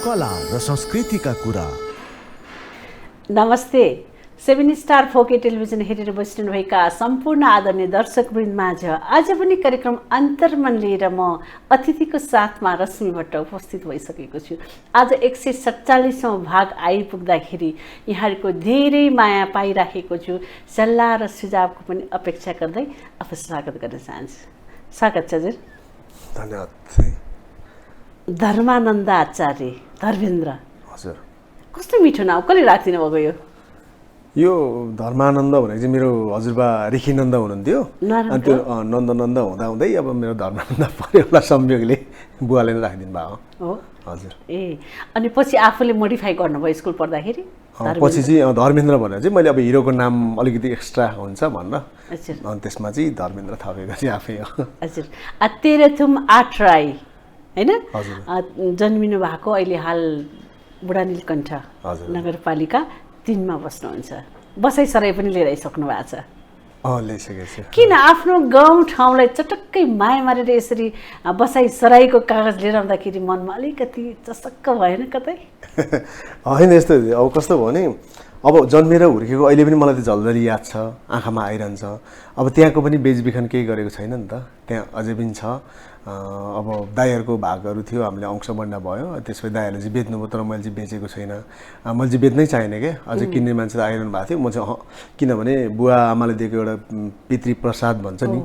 कला र संस्कृतिका कुरा। नमस्ते। 7 स्टार फोके टेलिभिजन हेरेर बस्नुभएका सम्पूर्ण आदरणीय दर्शकवृन्द माझ आज पनि कार्यक्रम अन्तर्मन लिएर म अतिथिको साथमा रश्मि भट्ट उपस्थित भइसकेको छु। आज 147औं भाग आइपुग्दाखेरि यहाँहरूको धेरै माया पाइराखेको छु। सल्लाह र सुझावको पनि अपेक्षा गर्दै अब स्वागत गर्न चाहन्छु। स्वागत छ हजुर। धन्यवाद। धर्मानन्द आचार्य धर्मेन्द्र। हजुर। कस्तो मिठो नाम, कसले राखिदिनु भएको यो धर्मानन्द भनेको चाहिँ मेरो हजुरबा रिखीनन्द हुनुहुन्थ्यो। अनि त्यो नन्द हुँदा हुँदै अब मेरो धर्मानन्द पर्यो होला, संयोगले बुवाले नै राखिदिनु भएको हो। हजुर। ए अनि पछि आफूले मोडिफाई गर्नुभयो स्कुल पढ्दाखेरि? पछि चाहिँ धर्मेन्द्र भनेर चाहिँ मैले अब हिरोको नाम अलिकति एक्स्ट्रा हुन्छ भनेर अनि त्यसमा चाहिँ धर्मेन्द्र थपेको चाहिँ आफै हो। हजुर। तेह्रथुम आठराई हैन? हजुर। जन्मिनु भएको अहिले हाल बुढा नीलकण्ठ नगरपालिका 3 मा बस्नुहुन्छ। बसाइसराई पनि लिएर आइसक्नु भएको छ? ल्याइसकेको छु। किन आफ्नो गाउँ ठाउँलाई चटक्कै माया मारेर यसरी बसाइसराईको कागज लिएर आउँदाखेरि मनमा अलिकति चसक्क भएन कतै? होइन, यस्तो अब कस्तो भयो भने अब जन्मेर हुर्केको अहिले पनि मलाई त्यो झल्झली याद छ, आँखामा आइरहन्छ। अब त्यहाँको पनि बेचबिखन केही गरेको छैन नि त, त्यहाँ अझै पनि छ। अब दाइहरूको भागहरू थियो, हामीले अंश बन्डा भयो, त्यसपछि दाइहरूले चाहिँ बेच्नुभयो, तर मैले चाहिँ बेचेको छैन। मैले चाहिँ बेच्नै चाहिएन क्या, अझै किन्ने मान्छे त आइरहनु भएको थियो। म चाहिँ किनभने बुवा आमाले दिएको एउटा पितृप्रसाद भन्छ नि,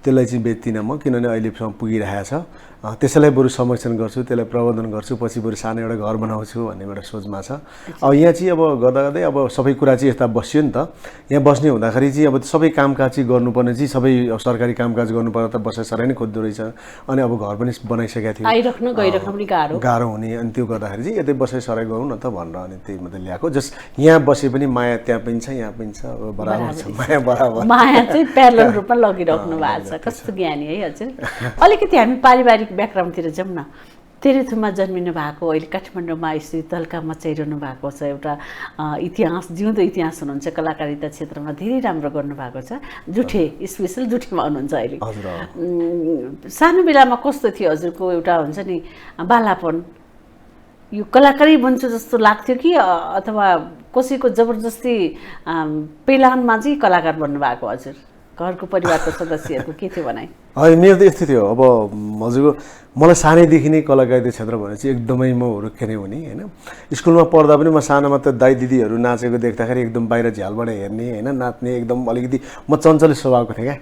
त्यसलाई चाहिँ बेच्दिनँ म, किनभने अहिलेसम्म पुगिरहेको छ। त्यसैलाई बरु संरक्षण गर्छु, त्यसलाई प्रबन्धन गर्छु, पछि बरु सानो एउटा घर बनाउँछु भन्ने एउटा सोचमा छ। अब यहाँ चाहिँ अब गर्दा गर्दै अब सबै कुरा चाहिँ यस्ता बस्यो नि त। यहाँ बस्ने हुँदाखेरि चाहिँ अब सबै कामकाज चाहिँ गर्नुपर्ने चाहिँ सबै सरकारी कामकाज गर्नुपर्दा त बसाइसराई नै खोज्दो रहेछ। अनि अब घर पनि बनाइसकेको थियो, आइराख्नु गइराख्नु पनि गाह्रो हुने। अनि त्यो गर्दाखेरि चाहिँ यतै बसाइसराई गरौँ न त भनेर अनि त्यही मात्रै ल्याएको। जस यहाँ बसे पनि माया त्यहाँ पनि छ, यहाँ पनि छ, अब बराबर छ, माया बराबर। माया चाहिँ प्यारल रूपमा लगिराख्नु भएको छ। कस्तो ज्ञानी है हजुर। अलिकति हामी पारिवारिक ब्याकग्राउन्डतिर जाउँ न। तेह्रथुममा जन्मिनु भएको, अहिले काठमाडौँमा यसरी तल्का मचाइरहनु भएको छ। एउटा इतिहास, जिउँदो इतिहास हुनुहुन्छ। कलाकारिता क्षेत्रमा धेरै राम्रो गर्नुभएको छ। जुठे स्पेसल जुठेमा हुनुहुन्छ अहिले। सानो बेलामा कस्तो थियो हजुरको एउटा हुन्छ नि बालापन? यो कलाकारै बन्छु जस्तो लाग्थ्यो कि अथवा कसैको जबरजस्ती पेलानमा चाहिँ कलाकार बन्नुभएको हजुर? घरको परिवारको सदस्यहरूको के थियो भनाइ? होइन, मेरो त यस्तो थियो। अब हजुरको मलाई सानैदेखि नै कलाकारिता क्षेत्र भने चाहिँ एकदमै म हुर्के नै हुने होइन। स्कुलमा पढ्दा पनि म सानोमा त दाइ दिदीहरू नाचेको देख्दाखेरि एकदम बाहिर झ्यालबाट हेर्ने होइन, नाच्ने, एकदम अलिकति म चञ्चले स्वभावको थिएँ क्या।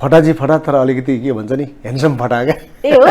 फटाजी फटा, तर अलिकति के भन्छ नि ह्यान्डसम फटा क्या। ए हो,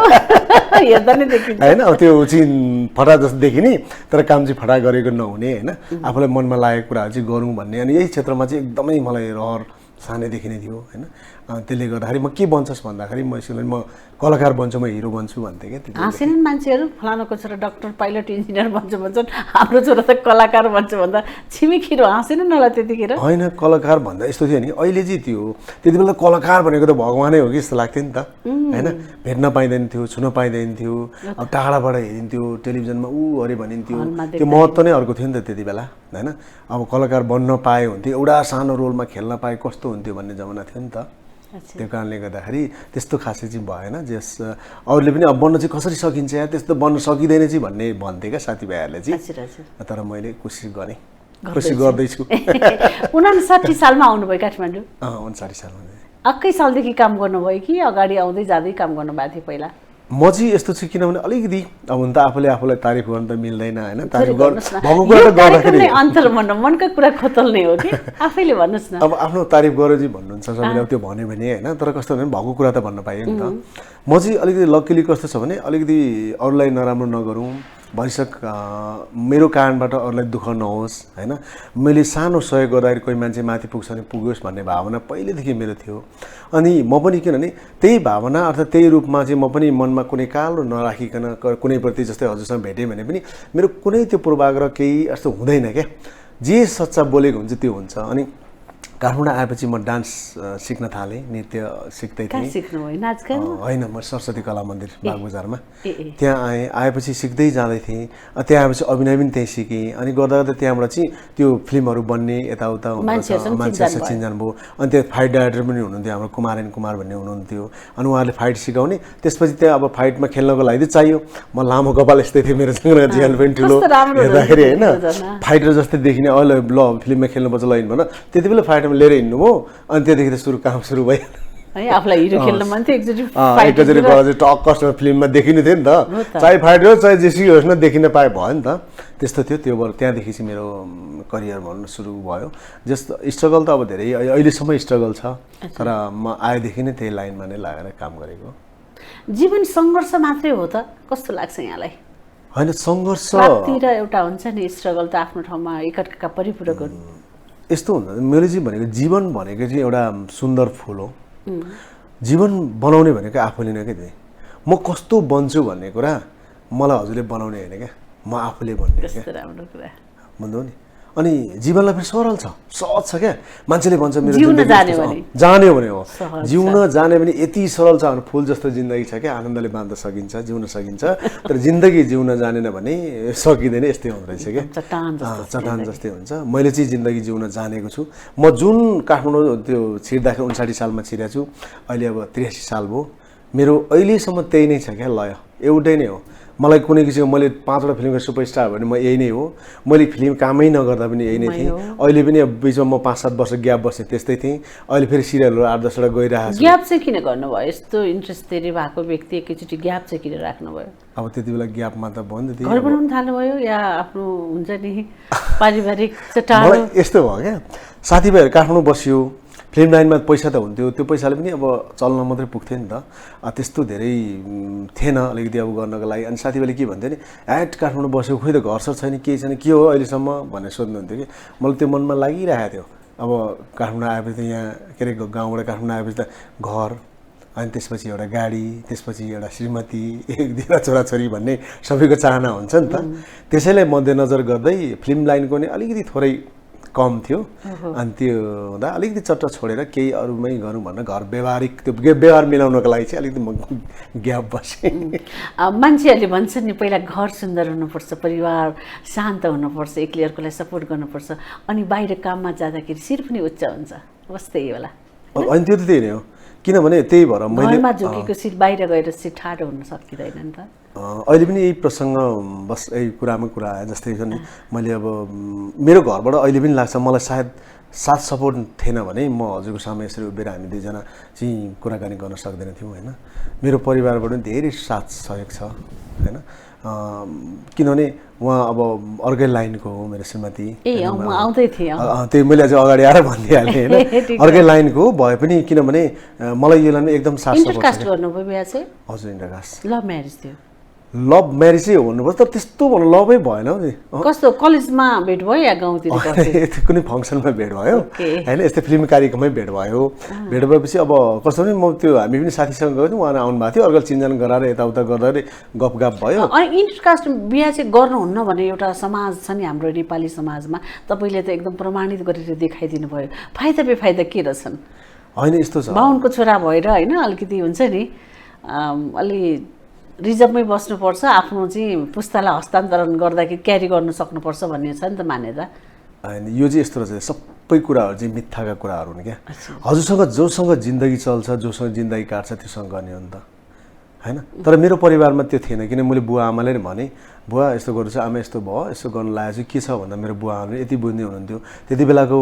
हेर्दा नै देखिन्छ होइन। अब त्यो चाहिँ फटा जस्तो देखिने, तर काम चाहिँ फटा गरेको नहुने होइन। आफूलाई मनमा लागेको कुराहरू चाहिँ गरौँ भन्ने। अनि यही क्षेत्रमा चाहिँ एकदमै मलाई रहर सानैदेखि नै थियो होइन। त्यसले गर्दाखेरि म के बन्छस् भन्दाखेरि म यसरी म कलाकार बन्छु, म हिरो बन्छु भन्थेँ क्या। हाँसेनन् मान्छेहरू, फलानाको छोरा डक्टर, पाइलट, इन्जिनियर बन्छ भन्छन्, हाम्रो छोरा त कलाकार बन्छ भन्दा छिमेकीहरू हाँसेनन् होला त्यतिखेर? होइन, कलाकार भन्दा यस्तो थियो नि, अहिले चाहिँ त्यो त्यति बेला कलाकार भनेको त भगवानै हो कि जस्तो लाग्थ्यो नि त होइन। भेट्न पाइँदैन थियो, छुन पाइँदैन थियो, अब टाढाबाट हेरिन्थ्यो, टेलिभिजनमा अरे भनिन्थ्यो। त्यो महत्त्व नै अर्को थियो नि त त्यति बेला होइन। अब कलाकार बन्न पाए हुन्थ्यो, एउटा सानो रोलमा खेल्न पाए कस्तो हुन्थ्यो भन्ने जमाना थियो नि त। त्यो कारणले गर्दाखेरि त्यस्तो खासै चाहिँ भएन। जस अरूले पनि अब बन्न चाहिँ कसरी सकिन्छ या त्यस्तो बन्न सकिँदैन चाहिँ भन्ने भन्थे क्या साथीभाइहरूले चाहिँ। तर मैले कोसिस गरेँ, कोसिस गर्दैछु। 59 सालमा आउनुभयो काठमाडौँ? 59 सालमा। अक्कै सालदेखि काम गर्नुभयो कि अगाडि आउँदै जाँदै काम गर्नुभएको थियो पहिला? म चाहिँ यस्तो छु, किनभने अलिकति अब हुन त आफूलाई तारिफ गर्नु त मिल्दैन होइन। तारिफ भएको कुरा गर्दाखेरि अन्तर भन्नु मनका कुरा खोतल्ने हो कि आफैले भन्नुहोस् न। अब आफ्नो तारिफ गरेर चाहिँ भन्नुहुन्छ सबैले, त्यो भन्यो भने होइन। तर कस्तो भने भएको कुरा त भन्न पाइयो नि त। म चाहिँ अलिकति लकिली कस्तो छ भने अलिकति अरूलाई नराम्रो नगरौँ, भइसक मेरो कारणबाट अरूलाई दुःख नहोस् होइन। मैले सानो सहयोग गर्दाखेरि कोही मान्छे माथि पुग्छ भने पुगोस् भन्ने भावना पहिलेदेखि मेरो थियो। अनि म पनि किनभने त्यही भावना अर्थात् त्यही रूपमा चाहिँ म पनि मनमा कुनै कालो नराखिकन कुनै प्रति जस्तै हजुरसँग भेटेँ भने पनि मेरो कुनै त्यो पूर्वाग्रह केही यस्तो हुँदैन क्या। जे सच्चा बोलेको हुन्छ त्यो हुन्छ। अनि काठमाडौँ आएपछि म डान्स सिक्न थालेँ, नृत्य सिक्दै कहाँ थिएँ। सिक्नुभयो, नाच गान? होइन, म सरस्वती कला मन्दिर बागबजारमा ए त्यहाँ आएपछि सिक्दै जाँदै थिएँ। त्यहाँ आएपछि अभिनय पनि त्यहीँ सिकेँ। अनि गर्दा गर्दा त्यहाँबाट चाहिँ त्यो फिल्महरू बन्ने यताउता मान्छेहरू चिन्जान भयो। अनि त्यो फाइट डाइरेक्टर पनि हुनुहुन्थ्यो हाम्रो कुमार भन्ने हुनुहुन्थ्यो। अनि उहाँहरूले फाइट सिकाउने। त्यसपछि त्यहाँ अब फाइटमा खेल्नको लागि चाहिँ चाहियो। म लामो कपाल यस्तै थियो, मेरो सँग जियान पनि ठुलो हेर्दाखेरि होइन फाइटर जस्तै देखिने। अहिले ल फिल्ममा खेल्नुपर्छ ल भन, त्यति बेला फाइटमा लिएर हिँड्नु भयो। अनि त्यतिखेर काम सुरु भयो है, आफूलाई हिरो खेल्न मन थियो, एकचोटि टक कस्टमर फिल्ममा देखिनु थियो नि त। चाहे फाइटर होस् चाहे जेसुकै होस् न, देखिन पाए भयो नि त। त्यस्तो थियो। त्यो त्यहाँदेखि चाहिँ मेरो करियर भन्नु सुरु भयो। जस्तो स्ट्रगल त अब धेरै अहिलेसम्म स्ट्रगल छ, तर म आएदेखि नै त्यही लाइनमा नै लागेर काम गरेको। जीवन सङ्घर्ष मात्रै हो त, कस्तो लाग्छ यहाँलाई? होइन, सङ्घर्ष प्राप्ति र एउटा हुन्छ नि स्ट्रगल त आफ्नो ठाउँमा एकअर्काका परिपूरकहरू। यस्तो हुन्छ, मेरो चाहिँ भनेको जीवन भनेको चाहिँ एउटा सुन्दर फुल हो। जीवन बनाउने भनेको आफूले नै क्या। म कस्तो बन्छु भन्ने कुरा मलाई हजुरले बनाउने होइन क्या, म आफूले भन्ने क्या। राम्रो कुरा बुझ्नु नि। अनि जीवनलाई पनि सरल छ, सहज छ क्या। मान्छेले भन्छ मेरो जिउन जान्यो भने हो, जिउन जाने भने यति सरल छ। फुल जस्तो जिन्दगी छ क्या, आनन्दले बाँध्न सकिन्छ, जिउन सकिन्छ। तर जिन्दगी जिउन जानेन भने सकिँदैन, यस्तै हुँदो रहेछ क्या। चट्टान जस्तै हुन्छ। मैले चाहिँ जिन्दगी जिउन जानेको छु। म जुन काठमाडौँ त्यो छिर्दाखेरि 59 सालमा छिरेको छु, अहिले अब 83 साल भयो। मेरो अहिलेसम्म त्यही नै छ क्या, लय एउटै नै हो। मलाई कुनै किसिमको मैले 5वटा फिल्मको सुपरस्टार भने म यही नै हो। मैले फिल्म कामै नगर्दा पनि यही नै थिएँ। अहिले पनि अब बिचमा म 5-7 वर्ष ग्याप बसेँ, त्यस्तै थिएँ। अहिले फेरि सिरियलहरू 8-10वटा गइरहेको छु। ग्याप चाहिँ किन गर्नुभयो? यस्तो इन्ट्रेस्ट धेरै भएको व्यक्ति एकैचोटि ग्याप चाहिँ किन राख्नुभयो? अब त्यति बेला ग्यापमा त भयो नि त, घर बनाउनु थाल्नुभयो या आफ्नो हुन्छ नि पारिवारिक चटारो? मलाई यस्तो भयो क्या, साथीभाइहरू काठमाडौँ बस्यो, फिल्म लाइनमा पैसा त हुन्थ्यो, त्यो पैसाले पनि अब चल्न मात्रै पुग्थ्यो नि त। त्यस्तो धेरै थिएन अलिकति अब गर्नको लागि। अनि साथीभाइले के भन्थ्यो नि, ह्याट काठमाडौँ बस्यो, खोइ त घर सर छैन, केही छैन, के हो अहिलेसम्म भनेर सोध्नुहुन्थ्यो कि। मलाई त्यो मनमा लागिरहेको थियो। अब काठमाडौँ आएपछि त यहाँ के अरे गाउँबाट काठमाडौँ आएपछि त घर, अनि त्यसपछि एउटा गाडी, त्यसपछि एउटा श्रीमती, एक दुईवटा छोराछोरी भन्ने सबैको चाहना हुन्छ नि त। त्यसैलाई मध्यनजर गर्दै फिल्म लाइनको नि अलिकति थोरै कम थियो। अनि त्यो हुँदा अलिकति चट्ट छोडेर केही अरूमै गरौँ भनेर घर व्यवहारिक त्यो व्यवहार मिलाउनको लागि चाहिँ अलिकति म ग्याप बसेँ। मान्छेहरूले भन्छन् नि पहिला घर सुन्दर हुनुपर्छ, परिवार शान्त हुनुपर्छ, एक्लै अर्कोलाई सपोर्ट गर्नुपर्छ, अनि बाहिर काममा जाँदाखेरि शिर पनि उच्च हुन्छ, बस त्यही होला। अनि त्यो त त्यही नै हो, किनभने त्यही भएर मैले घरमा झुकेको शिर बाहिर गएर शिर ठाडो हुन सकिँदैन नि त। अहिले पनि यही प्रसङ्ग बस यही कुरामा कुरा आयो जस्तै छ नि। मैले अब मेरो घरबाट अहिले पनि लाग्छ मलाई सायद साथ सपोर्ट थिएन भने म हजुरको सामु यसरी उभिएर हामी दुईजना चाहिँ कुराकानी गर्न सक्दैन थियौँ होइन। मेरो परिवारबाट पनि धेरै साथ सहयोग छ होइन। किनभने उहाँ अब अर्कै लाइनको हो मेरो श्रीमती। आउँदै थिएँ त्यही मैले अझै अगाडि आएर भनिदिइहालेँ होइन। अर्कै लाइनको भए पनि किनभने मलाई यो लाइनमा एकदम साथ सपोर्ट इन्टरकास्ट गर्नुभयो बिहा चाहिँ? हजुर, इन्टरकास्ट। लभ म्यारेज थियो? लभ म्यारेजै हो भन्नुपर्छ, तर त्यस्तो भन्नु लभै भएन हौ नि। कस्तो कलेजमा भेट भयो या गाउँतिर? कुनै फङ्सनमा भेट भयो होइन, यस्तै फिल्म कार्यक्रममै भेट भयो। भेट भएपछि अब कस्तो पनि म त्यो हामी पनि साथीसँग गएको थियौँ, उहाँ आउनुभएको थियो, अर्को चिन्जान गराएर यताउता गर्दाखेरि गफगाफ भयो। अनि इन्टरकास्ट बिहा चाहिँ गर्नुहुन्न भने एउटा समाज छ नि हाम्रो नेपाली समाजमा, तपाईँले त एकदम प्रमाणित गरेर देखाइदिनु भयो। फाइदा बेफाइदा के रहेछन्? होइन यस्तो छ, बाहुनको छोरा भएर होइन अलिकति हुन्छ नि अलि रिजर्भमै बस्नुपर्छ, आफ्नो चाहिँ पुस्तालाई हस्तान्तरण गर्दाखेरि क्यारी गर्नु सक्नुपर्छ भन्ने छ नि त मान्यता। होइन यो चाहिँ यस्तो रहेछ, सबै कुराहरू चाहिँ मिथ्याका कुराहरू हुन् क्या। हजुरसँग जोसँग जिन्दगी चल्छ, जोसँग जिन्दगी काट्छ त्योसँग गर्ने हो नि त होइन। तर मेरो परिवारमा त्यो थिएन, किन मैले बुवा आमाले नै भने बुवा यस्तो गर्नु छ, आमा यस्तो भयो, यस्तो गर्नु लागेको चाहिँ के छ भन्दा मेरो बुवा आमाले यति बुझ्ने हुनुहुन्थ्यो। त्यति बेलाको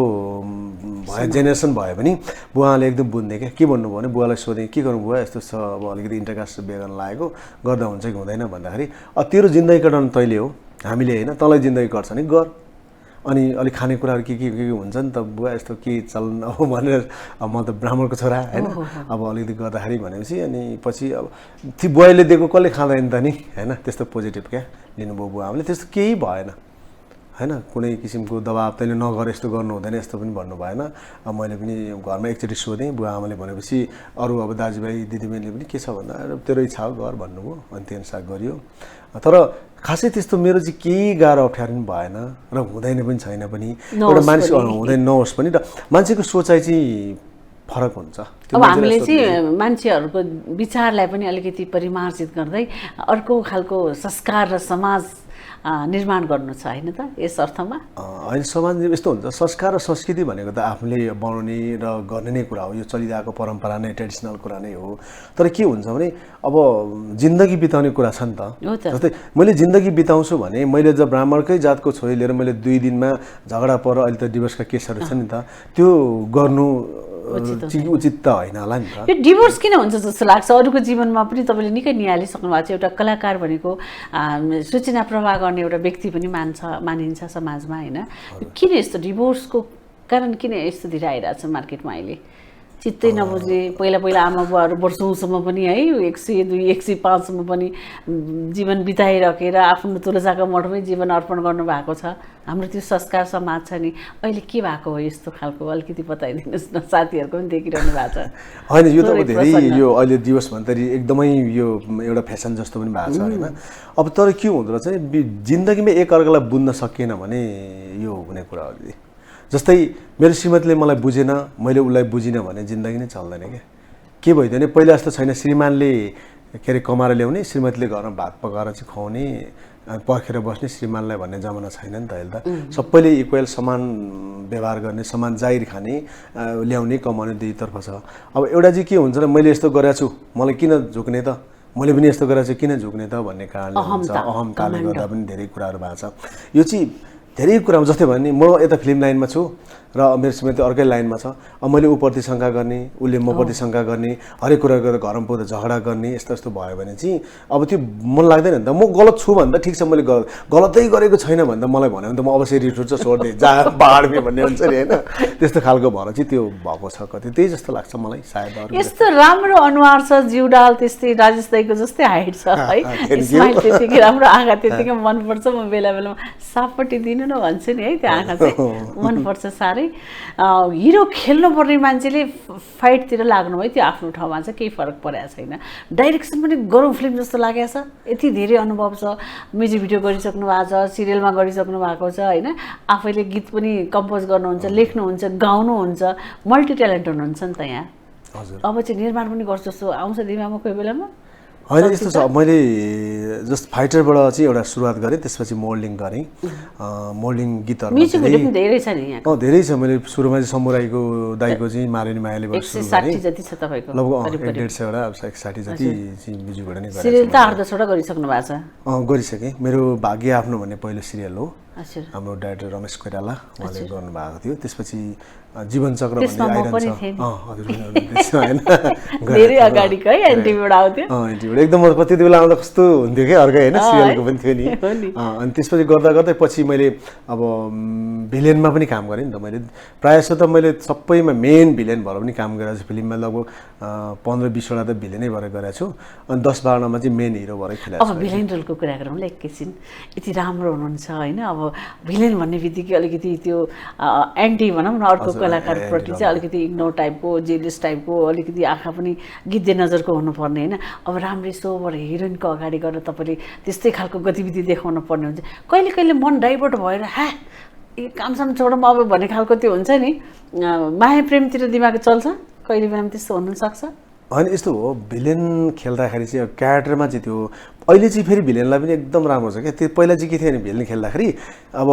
भयो जेनेरेसन भयो भने बुवाले एकदम बुझ्ने क्या। के भन्नुभयो भने बुवालाई सोधेँ के गर्नु बुवा यस्तो छ, अब अलिकति इन्टरकास्ट बिहे गर्न लागेको, गर्दा हुन्छ कि हुँदैन भन्दाखेरि तेरो जिन्दगी कटाउनु तैँले हो, हामीले होइन, तँलाई जिन्दगी कट्छ नि गर। अनि अलिक खानेकुराहरू के हुन्छ नि त बुवा यस्तो के चल्नु अब भनेर, अब म त ब्राह्मणको छोरा होइन, अब अलिकति गर्दाखेरि भनेपछि अनि पछि अब त्यो बुवाले दिएको कसले खाँदैन त नि होइन। त्यस्तो पोजिटिभ क्या लिनुभयो बुवा आमाले, त्यस्तो केही भएन होइन। कुनै किसिमको दबाब तैँले नगर, यस्तो गर्नु हुँदैन, यस्तो पनि भन्नु भएन। अब मैले पनि घरमा एकचोटि सोधेँ, बुवा आमाले भनेपछि अरू अब दाजुभाइ दिदीबहिनीले पनि के छ भन्दा तेरो इच्छा हो गर भन्नुभयो, अनि त्यो अनुसार गरियो। तर खासै त्यस्तो मेरो चाहिँ केही गाह्रो अप्ठ्यारो पनि भएन र हुँदैन पनि छैन पनि नहोस् एउटा मान्छे पनि। हुँदैन नहोस् पनि र मान्छेको सोचाइ चाहिँ फरक हुन्छ अब हामीले चाहिँ मान्छेहरूको विचारलाई पनि अलिकति परिमार्जित गर्दै अर्को खालको संस्कार र समाज निर्माण गर्नु छ होइन त यस अर्थमा होइन समाज यस्तो हुन्छ संस्कार र संस्कृति भनेको त आफूले बनाउने र गर्ने नै कुरा हो यो चलिरहेको परम्परा नै ट्रेडिसनल कुरा नै हो तर के हुन्छ भने अब जिन्दगी बिताउने कुरा छ नि त जस्तै मैले जिन्दगी बिताउँछु भने मैले जब ब्राह्मणकै जातको छोरी लिएर मैले 2 दिनमा झगडा पर अहिले त डिभोर्सका केसहरू छ नि त त्यो गर्नु उचित त होइन होला नि त यो डिभोर्स किन हुन्छ जस्तो लाग्छ अरूको जीवनमा पनि तपाईँले निकै निहालिसक्नु भएको छ एउटा कलाकार भनेको सूचना प्रवाह गर्ने एउटा व्यक्ति पनि मानिन्छ समाजमा होइन किन यस्तो डिभोर्सको कारण किन यस्तो धेरै आइरहेछ मार्केटमा अहिले चित्तै नबुझे पहिला आमा बुवाहरू वर्षौँसम्म पनि है 102 105सम्म पनि जीवन बिताइराखेर आफ्नो तुलजाको मठमै जीवन अर्पण गर्नुभएको छ हाम्रो त्यो संस्कार समाज छ नि अहिले के भएको हो यस्तो खालको अलिकति बताइदिनुहोस् न साथीहरूको पनि देखिरहनु भएको छ होइन यो त धेरै यो अहिले दिवस भन्दाखेरि एकदमै यो एउटा फेसन जस्तो पनि भएको छ होइन अब तर के हुँदो रहेछ नि जिन्दगीमा एक अर्कालाई बुझ्न सकिएन भने यो हुने कुरा हो जस्तै मेरो श्रीमतीले मलाई बुझेन मैले उसलाई बुझिनँ भने जिन्दगी नै चल्दैन क्या के भइदियो भने पहिला जस्तो छैन श्रीमानले के अरे कमाएर ल्याउने श्रीमतीले घरमा भात पकाएर चाहिँ खुवाउने पर्खेर बस्ने श्रीमानलाई भन्ने जमाना छैन नि त अहिले त सबैले इक्वल समान व्यवहार गर्ने समान जागिर खाने ल्याउने कमाउने दुईतर्फ छ अब एउटा चाहिँ के हुन्छ र मैले यस्तो गरेको छु मलाई किन झुक्ने त मैले पनि यस्तो गरेको छु किन झुक्ने त भन्ने कारणले हुन्छ अहमताले गर्दा पनि धेरै कुराहरू भएको छ यो चाहिँ धेरै कुरामा जस्तै भने म यता फिल्म लाइनमा छु र मेरो श्रीमती अर्कै लाइनमा छ अब मैले ऊप्रति शङ्का गर्ने उसले मप्रति शङ्का गर्ने हरेक कुरा गरेर घरमा पुग्दा झगडा गर्ने यस्तो यस्तो भयो भने चाहिँ अब त्यो मन लाग्दैन नि त म गलत छु भने त ठिक छ मैले गलतै गरेको छैन भने त मलाई भन्यो भने त म अवश्य रिस उठ्छ छोड्दै जा बाडमे भन्ने हुन्छ नि होइन त्यस्तो खालको भएर चाहिँ त्यो भएको छ कति त्यही जस्तो लाग्छ मलाई सायद यस्तो राम्रो अनुहार छ जिउडाल त्यस्तै राजेश दाइको जस्तै हाइट छ है स्माइल त्यतिकै राम्रो आँखा त्यतिकै मनपर्छ म बेला बेलामा सापट्टि दिनु न भन्छु नि है त्यो आँखा चाहिँ मनपर्छ साह्रै हिरो खेल्नुपर्ने मान्छेले फाइटतिर लाग्नु भयो त्यो आफ्नो ठाउँमा चाहिँ केही फरक परेको छैन डाइरेक्सन पनि गरौँ फिल्म जस्तो लागेको छ यति धेरै अनुभव छ म्युजिक भिडियो गरिसक्नु भएको छ सिरियलमा गरिसक्नु भएको छ होइन आफैले गीत पनि कम्पोज गर्नुहुन्छ लेख्नुहुन्छ गाउनुहुन्छ मल्टी ट्यालेन्ट हुनुहुन्छ नि त यहाँ हजुर अब चाहिँ निर्माण पनि गर्छु जस्तो आउँछ दिमागमा कोही बेलामा होइन यस्तो छ मैले जस्ट फाइटरबाट चाहिँ एउटा सुरुवात गरेँ त्यसपछि मोल्डिङ गरेँ मोल्डिङ गीतहरू म्युजिक भिडियो पनि धेरै छ नि यहाँ धेरै छ मैले सुरुमा चाहिँ समुराईको दाइको चाहिँ मारेनी मायाले 160 जति छ तपाईँको लगभग 150 वटा 160 जति चाहिँ म्युजिकबाट नै गरेँ सिरियल त 8-10 वटा गरिसक्नु भएको छ गरिसकेँ मेरो भाग्य आफ्नो भन्ने पहिलो सिरियल हो हाम्रो डाइरेक्टर रमेश कोइराला उहाँले गर्नुभएको थियो त्यसपछि जीवन चक्र भन्ने आइरहन्छ धेरै अगाडिको है एनटिभीबाट आउँथ्यो एनटिभीबाट एकदम कति बेला आउँदा कस्तो हुन्थ्यो कि अर्कै होइन सिरियलको पनि थियो नि अनि त्यसपछि गर्दा गर्दै पछि मैले अब भिलेनमा पनि काम गरेँ नि त मैले प्रायः जस्तो त मैले सबैमा मेन भिलेन भएर पनि काम गरेको छु फिल्ममा लगभग 15-20 वटा त भिलेनै भएर गरेको छु अनि 10-12मा चाहिँ मेन हिरो भएर खेलेको छु अब भिलेन रोलको कुरा गरौँ ल एकैछिन यति राम्रो हुनुहुन्छ होइन अब भिलेन भन्ने बित्तिकै अलिकति त्यो एन्टी भनौँ न अर्को कलाकारप्रति चाहिँ अलिकति इग्नोर टाइपको जेलिस टाइपको अलिकति आँखा पनि गिद्धे नजरको हुनुपर्ने होइन अब राम्रै सोबर हिरोइनको अगाडि गएर तपाईँले त्यस्तै खालको गतिविधि देखाउनु पर्ने हुन्छ कहिले कहिले मन डाइभर्ट भएर कामसाम छोडौँ अब भन्ने खालको त्यो हुन्छ नि माया प्रेमतिर दिमाग चल्छ कहिले बेलामा त्यस्तो हुनसक्छ होइन यस्तो हो भिलेन खेल्दाखेरि चाहिँ क्यारेक्टरमा चाहिँ त्यो अहिले चाहिँ फेरि भिलेनलाई पनि एकदम राम्रो छ क्या त्यो पहिला चाहिँ के थियो भने भिलेन खेल्दाखेरि अब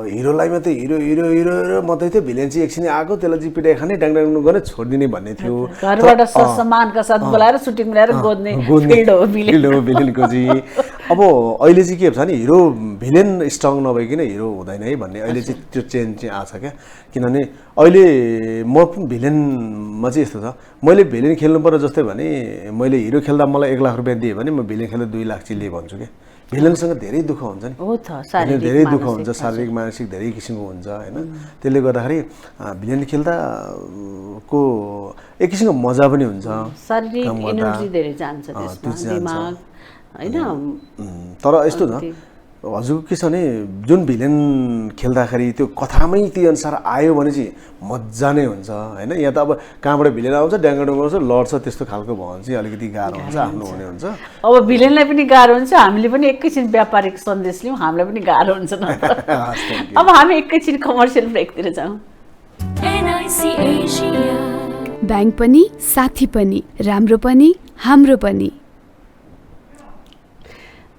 हिरोलाई मात्रै हिरो हिरो हिरो मात्रै थियो भिलेन चाहिँ एकछिन आएको त्यसलाई चाहिँ पिटाइ खाने डाङडाङ गर्ने छोडिदिने भन्ने थियो घरबाट सम्मानका साथ बोलाएर सुटिङ ल्याएर गोद्ने फिल्ड हो भिलेनको चाहिँ अब अहिले चाहिँ के छ नि हिरो भिलेन स्ट्रङ नभइकन हिरो हुँदैन है भन्ने अहिले चाहिँ त्यो चेन्ज चाहिँ आएको छ क्या किनभने अहिले म भिलेनमा चाहिँ यस्तो छ मैले भिलेन खेल्नु पर्यो जस्तै भने मैले हिरो खेल्दा मलाई 1 लाख रुपियाँ दिएँ भने म भिलेन खेल्दा 2 लाख चाहिँ लिए भन्छु क्या भिलेनसँग धेरै दुःख हुन्छ नि धेरै दुःख हुन्छ शारीरिक मानसिक धेरै किसिमको हुन्छ होइन त्यसले गर्दाखेरि भिलेन खेल्दा को एक किसिमको मजा पनि हुन्छ शारीरिक एनर्जी धेरै जान्छ त्यसमा दिमाग हैन तर यस्तो छ हजुरको के छ भने जुन भिलेन खेल्दाखेरि त्यो कथामै त्यही अनुसार आयो भने चाहिँ मजा नै हुन्छ होइन। यहाँ त अब कहाँबाट भिलेन आउँछ ड्याङ्गडुङ्ग आउँछ लड्छ त्यस्तो खालको भयो भने चाहिँ अलिकति गाह्रो हुन्छ आफ्नो हुने हुन्छ। अब भिलेनलाई पनि गाह्रो हुन्छ, हामीले पनि एकैछिन व्यापारिक सन्देश लिउँ, हामीलाई पनि गाह्रो हुन्छ न त। अब हामी एकैछिन कमर्सियल ब्रेकतिर जाउँ। ब्याङ्क पनि साथी पनि, राम्रो पनि हाम्रो पनि।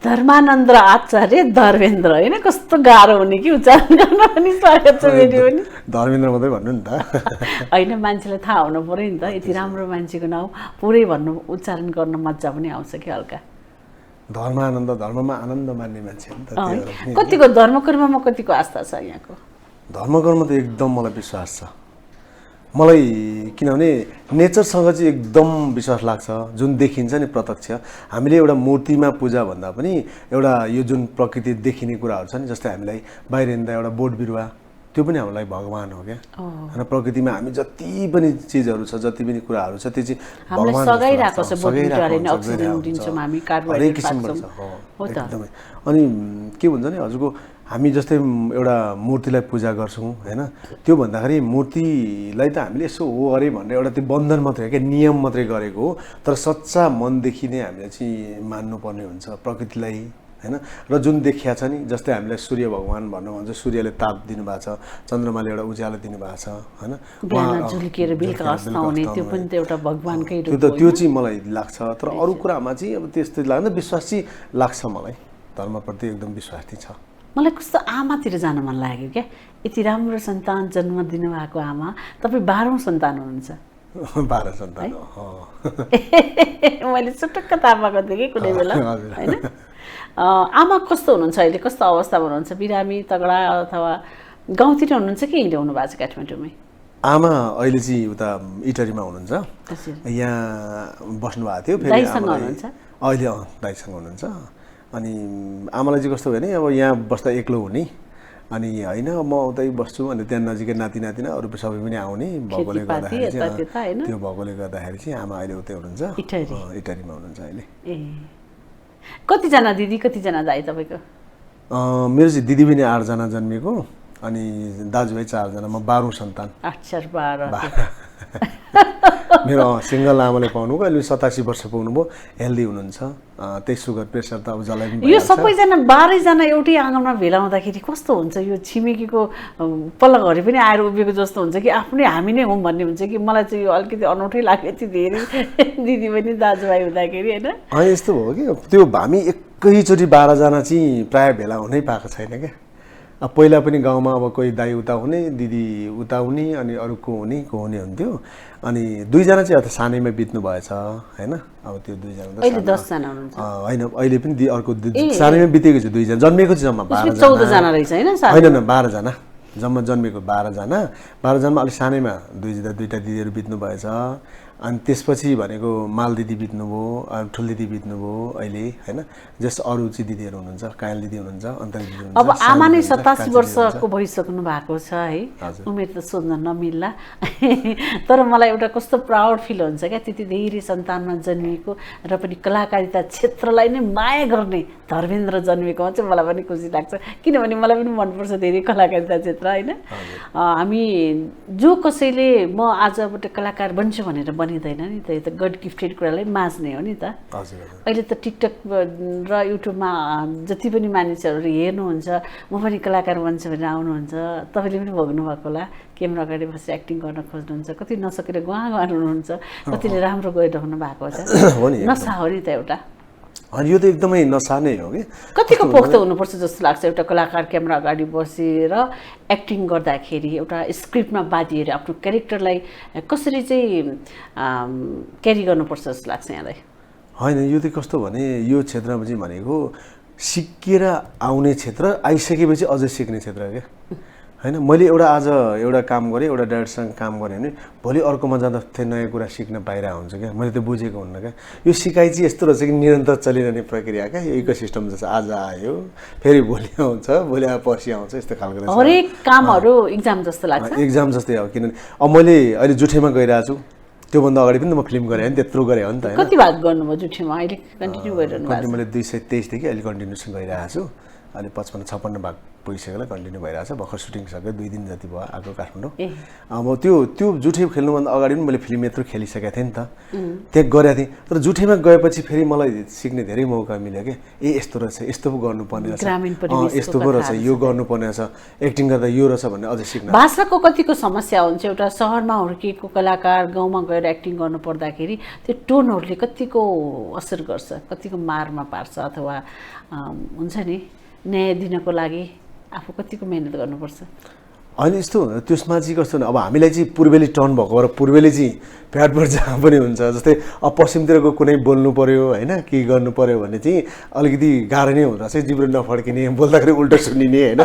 धर्मानन्द आचार्य धर्मेन्द्र होइन, कस्तो गाह्रो हुने कि उच्चारण गर्न पनि। स्वागत छ फेरि पनि। धर्मेन्द्र मात्रै भन्नु नि त। होइन, मान्छेलाई थाहा हुनु पऱ्यो नि त, यति राम्रो मान्छेको नाउँ पुरै भन्नु उच्चारण गर्न मजा पनि आउँछ कि हल्का। धर्मानन्द, धर्ममा आनन्द मान्ने मान्छे हो नि त। कतिको धर्मकर्ममा कतिको आस्था छ यहाँको? धर्मकर्म त एकदम मलाई विश्वास छ। मलाई किनभने नेचरसँग चाहिँ एकदम विश्वास लाग्छ। जुन देखिन्छ नि प्रत्यक्ष, हामीले एउटा मूर्तिमा पूजा भन्दा पनि एउटा यो जुन प्रकृति देखिने कुराहरू छ नि, जस्तै हामीलाई बाहिर हिँड्दा एउटा बोट बिरुवा, त्यो पनि हामीलाई भगवान हो क्या। होइन, प्रकृतिमा हामी जति पनि चिजहरू छ, जति पनि कुराहरू छ, त्यो चाहिँ भगवान सगाइरहेको छ। बोट बिरुवाले नै अक्सिजन दिन्छौँ हामी, कार्बोहाइड्रेट पाउँछौँ। हो त। एकदमै। अनि के भन्छ नि हजुरको, हामी जस्तै एउटा मूर्तिलाई पूजा गर्छौँ होइन, त्यो भन्दाखेरि मूर्तिलाई त हामीले यसो हो अरे भनेर एउटा त्यो बन्धन मात्रै क्या, नियम मात्रै गरेको हो। तर सच्चा मनदेखि नै हामीले चाहिँ मान्नुपर्ने हुन्छ प्रकृतिलाई होइन। र जुन देखिया छ नि, जस्तै हामीलाई सूर्य भगवान भन्नु भन्छ, सूर्यले ताप दिनुभएको छ, चन्द्रमाले एउटा उज्यालो दिनुभएको छ होइन। झुल्किएर बेलुका अस्ता हुने त्यो पनि त एउटा भगवानकै रूप हो। त्यो चाहिँ मलाई लाग्छ। तर अरू कुरामा चाहिँ अब त्यस्तो लाग्दैन, विश्वास चाहिँ लाग्छ मलाई। धर्मप्रति एकदम विश्वास चाहिँ छ। मलाई कस्तो आमातिर जान मन लाग्यो क्या। यति राम्रो सन्तान जन्म दिनुभएको आमा, तपाईँ 12औं सन्तान हुनुहुन्छ। 12 सन्तान हो। मैले सुटक्क थाहा पाएको थिएँ कि कुनै बेला होइन। आमा कस्तो हुनुहुन्छ अहिले, कस्तो अवस्थामा हुनुहुन्छ? बिरामी, तगडा, अथवा गाउँतिर हुनुहुन्छ कि यहीँ हुनु भएको छ काठमाडौँमै? आमा अहिले चाहिँ उता इटरीमा हुनुहुन्छ। यहाँ बस्नुभएको थियो। फेरि अहिले दाइसँग हुनुहुन्छ। अनि आमालाई चाहिँ कस्तो भयो भने अब यहाँ बस्दा एक्लो हुने, अनि होइन म उतै बस्छु, अनि त्यहाँ नजिकै नाति नातिना अरू सबै पनि आउने भएकोले गर्दाखेरि, त्यो भएकोले गर्दाखेरि चाहिँ आमा अहिले उतै हुनुहुन्छ, इटरीमा हुनुहुन्छ अहिले। ए, कतिजना दिदी कतिजना दाइ तपाईँको? मेरो चाहिँ दिदी पनि 8 जना जन्मिएको, अनि दाजुभाइ 4 जना, म 12औं सन्तान। 8 4 12। मेरो सिङ्गल आमाले पाउनुभयो, अहिले 87 वर्ष पुग्नुभयो, हेल्दी हुनुहुन्छ। त्यही सुगर प्रेसर त अब जसलाई पनि यो सबैजना 12 जना एउटै आँगनमा भेलाउँदाखेरि कस्तो हुन्छ? यो छिमेकीको पल्लो घरि पनि आएर उभिएको जस्तो हुन्छ कि आफ्नै हामी नै हौँ भन्ने हुन्छ कि? मलाई चाहिँ यो अलिकति अनौठै लाग्यो यति धेरै दिदी पनि दाजुभाइ हुँदाखेरि होइन। यस्तो भयो कि त्यो हामी एकैचोटि 12 जना चाहिँ प्रायः भेला हुनै पाएको छैन क्या। अब पहिला पनि गाउँमा अब कोही दाइ उता हुने, दिदी उता हुने, अनि अरू को हुने हुन्थ्यो। अनि 2 जना चाहिँ सानैमा बित्नु भएछ होइन। अब त्यो 2 जना अहिले 10 जना हुनुहुन्छ होइन, अहिले पनि अर्को सानैमा बितेको छ। 2 जना जन्मेको चाहिँ जम्मा 12 जना। 14 जना रहेछ होइन? 12 जना जम्मा जन्मेको 12 जना। 12 जनामा अलिक सानैमा दुईटा दिदीहरू बित्नु भएछ। अनि त्यसपछि भनेको माल दिदी बित्नुभयो, ठुल दिदी बित्नुभयो अहिले होइन। जस अरू चाहिँ दिदीहरू हुनुहुन्छ, कायल दिदी हुनुहुन्छ, अन्तरी दिदी हुनुहुन्छ। अब आमा नै 87 वर्षको भइसक्नु भएको छ है, उमेर त सोध्न नमिल्ला। तर मलाई एउटा कस्तो प्राउड फिल हुन्छ क्या, त्यति धेरै सन्तानमा जन्मिएको र पनि कलाकारिता क्षेत्रलाई नै माया गर्ने धर्मेन्द्र जन्मेकोमा चाहिँ मलाई पनि खुसी लाग्छ। किनभने मलाई पनि मनपर्छ धेरै कलाकारिता क्षेत्र होइन। हामी जो कसैले म आजबाट कलाकार बन्छु भनेर बनिँदैन नि त, यो त गड गिफ्टेड कुरालाई माझ्ने हो नि त। अहिले त टिकटक र युट्युबमा जति पनि मानिसहरूले हेर्नुहुन्छ, म पनि कलाकार बन्छु भनेर आउनुहुन्छ। तपाईँले पनि भोग्नु भएको होला, क्यामेरा अगाडि बसेर एक्टिङ गर्न खोज्नुहुन्छ, कति नसकेर गुहाँ हुनुहुन्छ, कतिले राम्रो गरिरहनु भएको छ। नसा हो नि त एउटा। यो त एकदमै नसा नै हो कि। कतिको पोख्त हुनुपर्छ जस्तो लाग्छ एउटा कलाकार क्यामेरा अगाडि बसेर एक्टिङ गर्दाखेरि, एउटा स्क्रिप्टमा बाँधिएर आफ्नो क्यारेक्टरलाई कसरी चाहिँ क्यारी गर्नुपर्छ जस्तो लाग्छ यहाँलाई? होइन, यो चाहिँ कस्तो भने यो क्षेत्रमा चाहिँ भनेको सिकेर आउने क्षेत्र, आइसकेपछि अझै सिक्ने क्षेत्र क्या होइन। मैले आज एउटा काम गरेँ, एउटा डाइरेक्टरसँग काम गरेँ भने भोलि अर्कोमा जाँदा त्यो नयाँ कुरा सिक्न पाइरहेको हुन्छ क्या। मैले त्यो बुझेको हुन्न क्या। यो सिकाइ चाहिँ यस्तो रहेछ कि निरन्तर चलिरहने प्रक्रिया क्या। यो इकोसिस्टम जस्तो आज आयो, फेरि भोलि आउँछ, भोलि पर्सि आउँछ, यस्तो खालको रहेछ। हरेक कामहरू एक्जाम जस्तो लाग्छ। एक्जाम जस्तै हो, किनभने अब मैले अहिले जुठेमा गइरहेको छु, त्योभन्दा अगाडि पनि त म फिल्म गरेँ नि, त्यत्रो गरेँ हो नि त। कति भाग गर्नुभयो जुठेमा? अहिले कन्टिन्यू गरिरहनु भएको छ? मैले 2023 देखि अहिले कन्टिन्युसन गरिरहेको छु। अहिले 55-56 भाग पुगिसकेर कन्टिन्यू भइरहेछ। भर्खर सुटिङ सक्यो, 2 दिन जति भयो आएको काठमाडौँ। अब त्यो जुठे खेल्नुभन्दा अगाडि पनि मैले फिल्म यत्रो खेलिसकेको थिएँ नि त, त्यहाँ गरेको थिएँ। तर जुठेमा गएपछि फेरि मलाई सिक्ने धेरै मौका मिल्यो क्या। यस्तो रहेछ, यस्तो पो गर्नुपर्ने रहेछ, यस्तो पो रहेछ, यो गर्नुपर्ने रहेछ, एक्टिङ गर्दा यो रहेछ भन्ने अझै सिक्न। भाषाको कतिको समस्या हुन्छ? एउटा सहरमा हुर्किएको कलाकार गाउँमा गएर एक्टिङ गर्नु पर्दाखेरि त्यो टोनहरूले कतिको असर गर्छ, कतिको मारमा पार्छ, अथवा हुन्छ नि न्याय दिनको लागि आफू कतिको मेहनत गर्नुपर्छ? होइन यस्तो हुँदैन त्यसमा चाहिँ कस्तो अब हामीलाई चाहिँ पूर्वेली टर्न भएको भएर पूर्वेली चाहिँ प्याटबाट जहाँ पनि हुन्छ। जस्तै अब पश्चिमतिरको कुनै बोल्नु पर्यो होइन, के गर्नु पर्यो भने चाहिँ अलिकति गाह्रो नै हुँदो रहेछ, जिब्रो नफड्किने, बोल्दाखेरि उल्टो सुनिने होइन,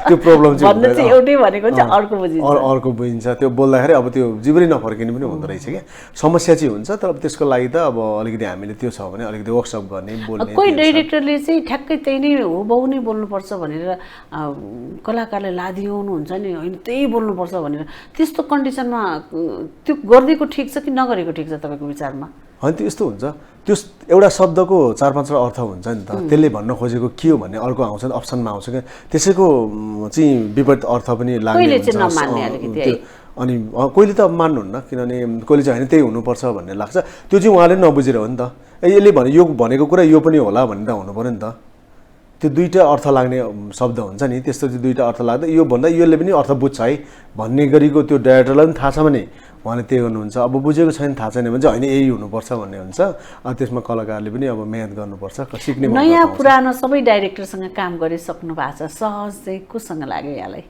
त्यो प्रब्लम चाहिँ एउटै भनेको चाहिँ अर्को बुझिन्छ। त्यो बोल्दाखेरि अब त्यो जिब्रै नफर्किने पनि हुँदो रहेछ क्या, समस्या चाहिँ हुन्छ। तर त्यसको लागि त अब अलिकति हामीले त्यो छ भने अलिकति वर्कसप गर्ने, बोल्ने। कोही डाइरेक्टरले चाहिँ ठ्याक्कै त्यही नै हुबहु नै बोल्नुपर्छ भनेर कलाकारले लादिनुहुन्छ नि, होइन त्यही बोल्नुपर्छ भनेर, त्यस्तो कन्डिसनमा त्यो गरिदिएको ठिक छ कि नगरेको ठिक छ तपाईँको विचारमा? होइन त्यो यस्तो हुन्छ, त्यो एउटा शब्दको 4-5 अर्थ हुन्छ नि त, त्यसले भन्न खोजेको के हो भन्ने अर्को आउँछ, अप्सनमा आउँछ क्या, त्यसैको चाहिँ विपरीत अर्थ पनि लाग्ने हुन्छ। अनि कोहीले त मान्नुहुन्न, किनभने कोहीले चाहिँ होइन त्यही हुनुपर्छ भन्ने लाग्छ, त्यो चाहिँ उहाँले नबुझेर हो नि त। यसले भने यो भनेको कुरा यो पनि होला भन्ने त हुनु पऱ्यो नि त। त्यो दुईटा अर्थ लाग्ने शब्द हुन्छ नि, त्यस्तो चाहिँ दुईटा अर्थ लाग्दा यो भन्दा यसले पनि अर्थ बुझ्छ है भन्ने गरीको त्यो डाइरेक्टरलाई पनि थाहा छ भने उहाँले त्यही गर्नुहुन्छ। अब बुझेको छैन, थाहा छैन भने चाहिँ होइन यही हुनुपर्छ भन्ने हुन्छ। त्यसमा कलाकारले पनि अब मेहनत गर्नुपर्छ, सिक्ने। नयाँ पुरानो सबै डाइरेक्टरसँग काम गरिसक्नु भएको छ, सहज चाहिँ कोसँग लाग्यो यहाँलाई?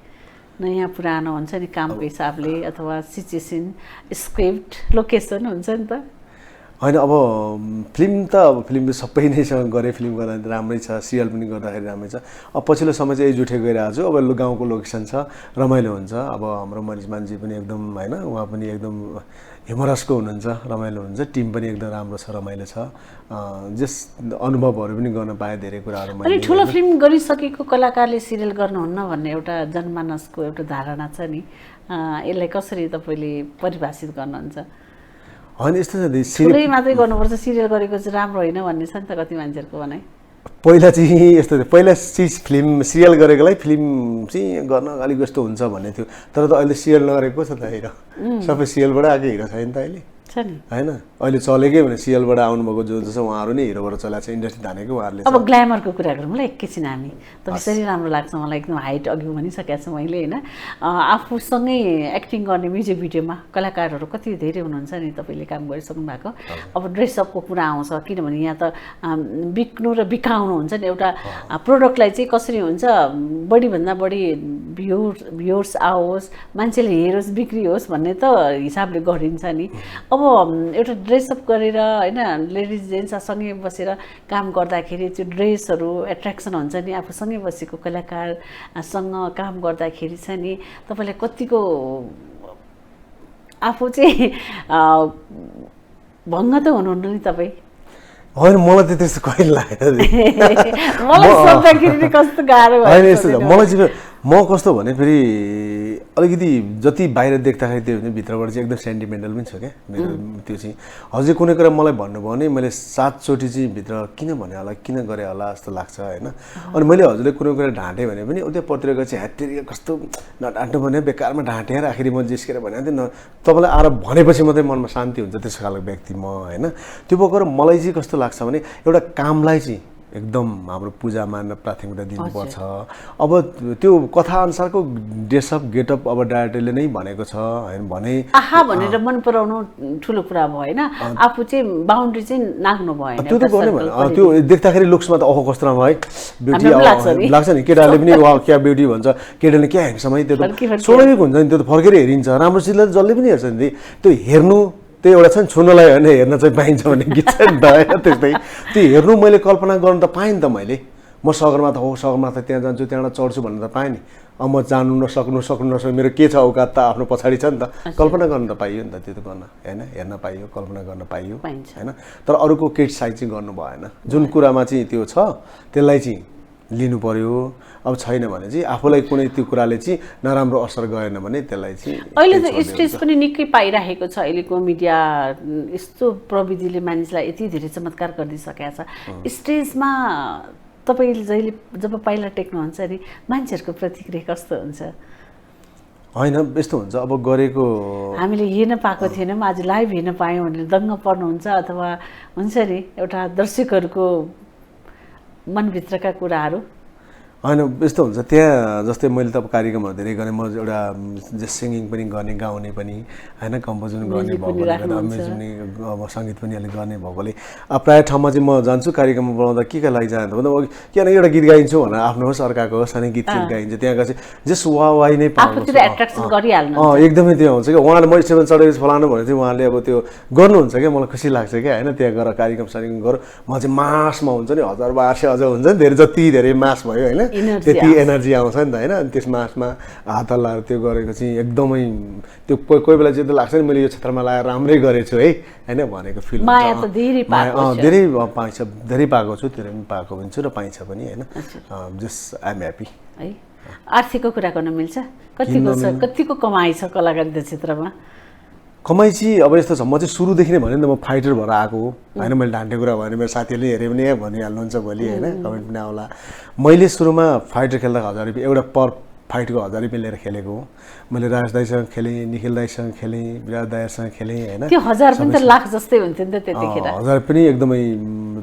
नयाँ पुरानो हुन्छ नि कामको हिसाबले, अथवा सिचुएसन, स्क्रिप्ट, लोकेसन हुन्छ नि त? होइन अब फिल्म सबै नैसँग गरेँ, फिल्म गर्दा राम्रै छ, सिरियल पनि गर्दाखेरि राम्रै छ। अब पछिल्लो समय चाहिँ जुठे गइरहेको छु। अब गाउँको लोकेसन छ, रमाइलो हुन्छ। अब हाम्रो मान्छे पनि एकदम होइन, उहाँ पनि एकदम ह्युमरसको हुनुहुन्छ, रमाइलो हुन्छ। टिम पनि एकदम राम्रो छ, रमाइलो छ। जस अनुभवहरू पनि गर्न पाएँ, धेरै कुराहरू। अनि ठुलो फिल्म गरिसकेको कलाकारले सिरियल गर्नुहुन्न भन्ने एउटा जनमानसको एउटा धारणा छ नि, यसलाई कसरी तपाईँले परिभाषित गर्नुहुन्छ? होइन यस्तो छ, सिरियल मात्रै गर्नुपर्छ, सिरियल गरेको चाहिँ राम्रो होइन भन्ने छ नि त कति मान्छेहरूको भनाइ। पहिला चाहिँ यस्तो थियो, पहिला फिल्म सिरियल गरेकोलाई फिल्म चाहिँ गर्न अलिक यस्तो हुन्छ भन्ने थियो। तर त अहिले सिरियल नगरेको छ त हिरो, सबै सिरियलबाट आएको हिरो छैन त अहिले, होइन? अहिले चलेकै भने सिरियलबाट आउनुभएको जो छ उहाँहरू नै हिरोबाट चलाएको छ, इन्डस्ट्री धानेको उहाँहरूले। अब ग्ल्यामरको कुरा गरौँ ल एकैछिन हामी, त्यसरी राम्रो लाग्छ मलाई, एकदम हाइट अघि भनिसकेको छु मैले होइन। आफूसँगै एक्टिङ गर्ने म्युजिक भिडियोमा कलाकारहरू कति धेरै हुनुहुन्छ नि, तपाईँले काम गरिसक्नु भएको। अब ड्रेसअपको कुरा आउँछ, किनभने यहाँ त बिक्नु र बिकाउनु हुन्छ नि, एउटा प्रोडक्टलाई चाहिँ कसरी हुन्छ, बढीभन्दा बढी भ्युर्स आओस्, मान्छेले हेरोस्, बिक्री होस् भन्ने त हिसाबले गरिन्छ नि। अब एउटा ड्रेसअप गरेर होइन, लेडिज जेन्ट्ससँगै बसेर काम गर्दाखेरि त्यो ड्रेसहरू एट्र्याक्सन हुन्छ नि, आफूसँगै बसेको कलाकारसँग काम गर्दाखेरि चाहिँ नि तपाईँलाई कतिको आफू चाहिँ भङ्ग त हुनुहुन्न नि तपाईँ? होइन मलाई त त्यस्तो कहिले लागेन, मलाई सोध्दाखेरि कस्तो गाह्रो होइन यस्तो छ। मलाई चाहिँ म कस्तो भने फेरि अलिकति जति बाहिर देख्दाखेरि त्यो भने भित्रबाट चाहिँ एकदम सेन्टिमेन्टल पनि छ क्या मेरो। त्यो चाहिँ हजुर कुनै कुरा मलाई भन्नुभयो भने मैले 7 चोटि चाहिँ भित्र किन भने होला, किन गरे होला जस्तो लाग्छ होइन। अनि मैले हजुरले कुनै कुरा ढाँटेँ भने पनि त्यो पत्रिका चाहिँ ह्याटेरिया कस्तो नढाँट्नु भने बेकारमा ढाँटेर आखिरी म जिस्केर भनेको थिएँ न, तपाईँलाई आएर भनेपछि मात्रै मनमा शान्ति हुन्छ, त्यस्तो खालको व्यक्ति म होइन। त्यो भएर मलाई चाहिँ कस्तो लाग्छ भने एउटा कामलाई चाहिँ एकदम हाम्रो पूजा मान्न प्राथमिकता दिनुपर्छ। अब त्यो कथाअनुसारको ड्रेसअप गेटअप अब डाइरेक्टरले नै भनेको छ होइन भने आहा भनेर मन पराउनु ठुलो कुरा भयो होइन, आफू चाहिँ बााउन्ड्री चाहिँ नाग्नु भएन। त्यो त गर्ने भएन, त्यो देख्दाखेरि लुक्समा त ओहो कस्तो राम्रो है, ब्युटी लाग्छ नि, केटाले पनि वा क्या ब्युटी भन्छ, केटाले क्या ह्यान्डसम है, त्यो त स्वाभाविक हुन्छ नि, त्यो त फर्केर हेरिन्छ। राम्रो चिजलाई जसले पनि हेर्छ नि, त्यो हेर्नु त्यो एउटा छ नि, छुनलाई होइन हेर्न चाहिँ पाइन्छ भन्ने गीत छ नि त होइन, त्यस्तै त्यो हेर्नु मैले कल्पना गर्नु त पाएँ नि त। मैले म सगरमाथा हो, सगरमाथा त्यहाँ जान्छु, त्यहाँबाट चढ्छु भन्नु त पाएँ नि। अब म जानु नसक्नु मेरो के छ औकात त आफ्नो पछाडि छ नि त, कल्पना गर्नु त पाइयो नि त, त्यो त गर्न होइन, हेर्न पाइयो, कल्पना गर्न पाइयो होइन। तर अरूको क्रिटिसाइज चाहिँ गर्नु भएन, जुन कुरामा चाहिँ त्यो छ त्यसलाई चाहिँ लिनु पर्यो। अब छैन भने चाहिँ आफूलाई कुनै त्यो कुराले चाहिँ नराम्रो असर गएन भने त्यसलाई चाहिँ अहिले त स्टेज पनि निकै पाइरहेको छ। अहिलेको मिडिया यस्तो प्रविधिले मानिसलाई यति धेरै चमत्कार गरिदिइसकेको छ, स्टेजमा तपाईँले जहिले जब पाइला टेक्नुहुन्छ नि मान्छेहरूको प्रतिक्रिया कस्तो हुन्छ? होइन यस्तो हुन्छ अब गरेको हामीले हेर्न पाएको थिएनौँ, आज लाइभ हेर्न पायौँ भनेर दङ्ग पर्नुहुन्छ अथवा हुन्छ नि एउटा दर्शकहरूको मनभित्रका कुराहरू? होइन यस्तो हुन्छ त्यहाँ जस्तै मैले त अब कार्यक्रमहरू धेरै गरेँ, म एउटा सिङ्गिङ पनि गर्ने, गाउने पनि होइन, कम्पोज पनि गर्ने भएकोले गर्दा म्युजिक पनि अब सङ्गीत पनि अलिक गर्ने भएकोले अब प्रायः ठाउँमा चाहिँ म जान्छु कार्यक्रममा बनाउँदा के लागि जान्छ भन्दा किन एउटा गीत गाइन्छु भनेर आफ्नो होस् अर्काको होस् अनि गीत गाइन्छ, त्यहाँ गएपछि जस्ट वाही नै पाउँछ, एकदमै त्यो हुन्छ क्या। उहाँले मैले स्टेजमा चढेपछि फलानु भनेको थियो, उहाँले अब त्यो गर्नुहुन्छ क्या, मलाई खुसी लाग्छ क्या होइन। त्यहाँ गएर कार्यक्रम सारिक्रम गरौँ, म चाहिँ मासमा हुन्छ नि 1000-1200 अझ हुन्छ नि, धेरै जति धेरै मास भयो होइन, त्यति एनर्जी आउँछ नि त होइन। अनि त्यस मासमा हात हल्लाएर त्यो गरेको चाहिँ एकदमै त्यो कोही बेला चाहिँ लाग्छ नि मैले यो क्षेत्रमा लगाएर राम्रै गरेछु है होइन भनेको फिल धेरै पाइन्छ, धेरै पाएको छु, धेरै पनि पाएको पनि छु र पाइन्छ पनि होइन। जस्ट आइ एम ह्याप्पी है। आर्थिकको कुरा गर्न मिल्छ? कतिको कमाइ छ कलाकारिता क्षेत्रमा? कमाइ चाहिँ अब यस्तो छ, म चाहिँ सुरुदेखि नै भने नि त म फाइटर भएर आएको हो होइन। मैले ढान्टे कुरा भने मेरो साथीहरूले हेरे पनि भनिहाल्नुहुन्छ भोलि होइन, कमेन्ट पनि आउला। मैले सुरुमा फाइटर खेल्दा 1000 रुपियाँ एउटा पर फाइटको 1000 रुपियाँ लिएर खेलेको हो। मैले राज दाईसँग खेलेँ, निखिल दाईसँग खेलेँ, विराट दाईसँग खेलेँ होइन। त्यो 1000 पनि त लाख जस्तै हुन्थ्यो नि त त्यतिखेर। 1000 पनि एकदमै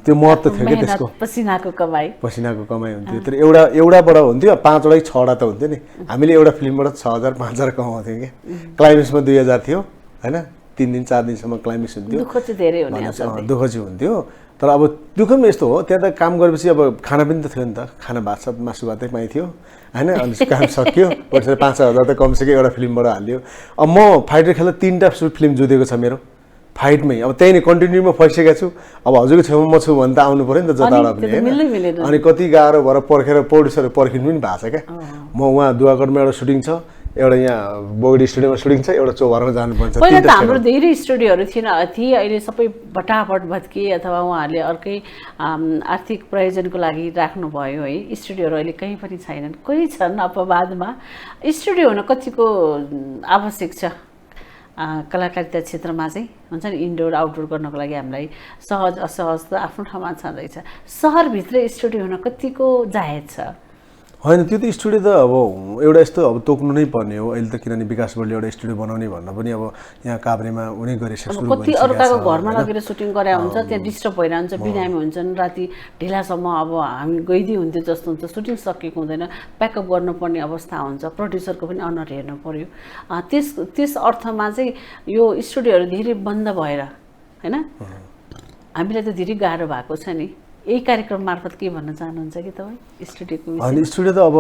त्यो महत्त्व थियो क्या त्यसको, पसिनाको कमाइ हुन्थ्यो। तर एउटाबाट हुन्थ्यो, 5 वटा 6 वटा त हुन्थ्यो नि। हामीले एउटा फिल्मबाट 6000 5000 कमाउँथ्यौँ क्या। क्लाइमेक्समा 2000 थियो होइन, 3 दिन 4 दिनसम्म क्लाइमेक्स हुन्थ्यो। दुःख चाहिँ धेरै हुने, दुःख चाहिँ हुन्थ्यो। तर अब दुःख पनि यस्तो हो, त्यहाँ त काम गरेपछि अब खाना पनि त थियो नि त, खाना भात साथ मासु भातै पाइन्थ्यो होइन। अनि काम सक्यो, 5,000 त कमसेकम एउटा फिल्मबाट हाल्यो। अब म फाइटर खेल्दा 3टा फिल्म जुधेको छ मेरो फाइटमै। अब त्यही नै कन्टिन्यूमा फसिसकेको छु। अब हजुरको छेउमा म छु भने त आउनु पऱ्यो नि त जताबाट पनि होइन। अनि कति गाह्रो भएर पर्खेर प्रड्युसर पर्खिनु पनि भएको छ क्या। म उहाँ दुवाकोटमा एउटा सुटिङ छ, एउटा यहाँ बोगडी स्टुडियोमा सुटिङ छ, एउटा चौबारमा जानुपर्छ। पहिला त हाम्रो धेरै स्टुडियोहरू थिए, अहिले सबै भटाभट भत्किए अथवा उहाँहरूले अर्कै आर्थिक प्रयोजनको लागि राख्नुभयो है। स्टुडियोहरू अहिले कहीँ पनि छैनन्, कोही छन् अपवादमा। स्टुडियो हुन कतिको आवश्यक छ कलाकारिता क्षेत्रमा चाहिँ? हुन्छ नि इन्डोर आउटडोर गर्नको लागि हामीलाई सहज असहज त आफ्नो ठाउँमा छँदैछ, सहरभित्र स्टुडियो हुन कतिको जायज छ? होइन त्यो त स्टुडियो त अब एउटा यस्तो अब तोक्नु नै पर्ने हो अहिले त, किनभने विकास बोर्डले एउटा स्टुडियो बनाउने भन्दा पनि अब यहाँ काभ्रेमा उनी गरिसक्छ। कति अर्काको घरमा लगेर सुटिङ गरे हुन्छ, त्यहाँ डिस्टर्ब भइरहन्छ, बिरामी हुन्छन्, राति ढिलासम्म अब हामी गइदिए हुन्थ्यो जस्तो हुन्छ, सुटिङ सकेको हुँदैन, प्याकअप गर्नुपर्ने अवस्था हुन्छ, प्रड्युसरको पनि अनुहार हेर्नु पर्यो। त्यस अर्थमा चाहिँ यो स्टुडियोहरू धेरै बन्द भएर होइन हामीलाई त धेरै गाह्रो भएको छ नि। यही कार्यक्रम मार्फत के भन्न चाहनुहुन्छ कि तपाईँ स्टुडियोको विषयमा? होइन स्टुडियो त अब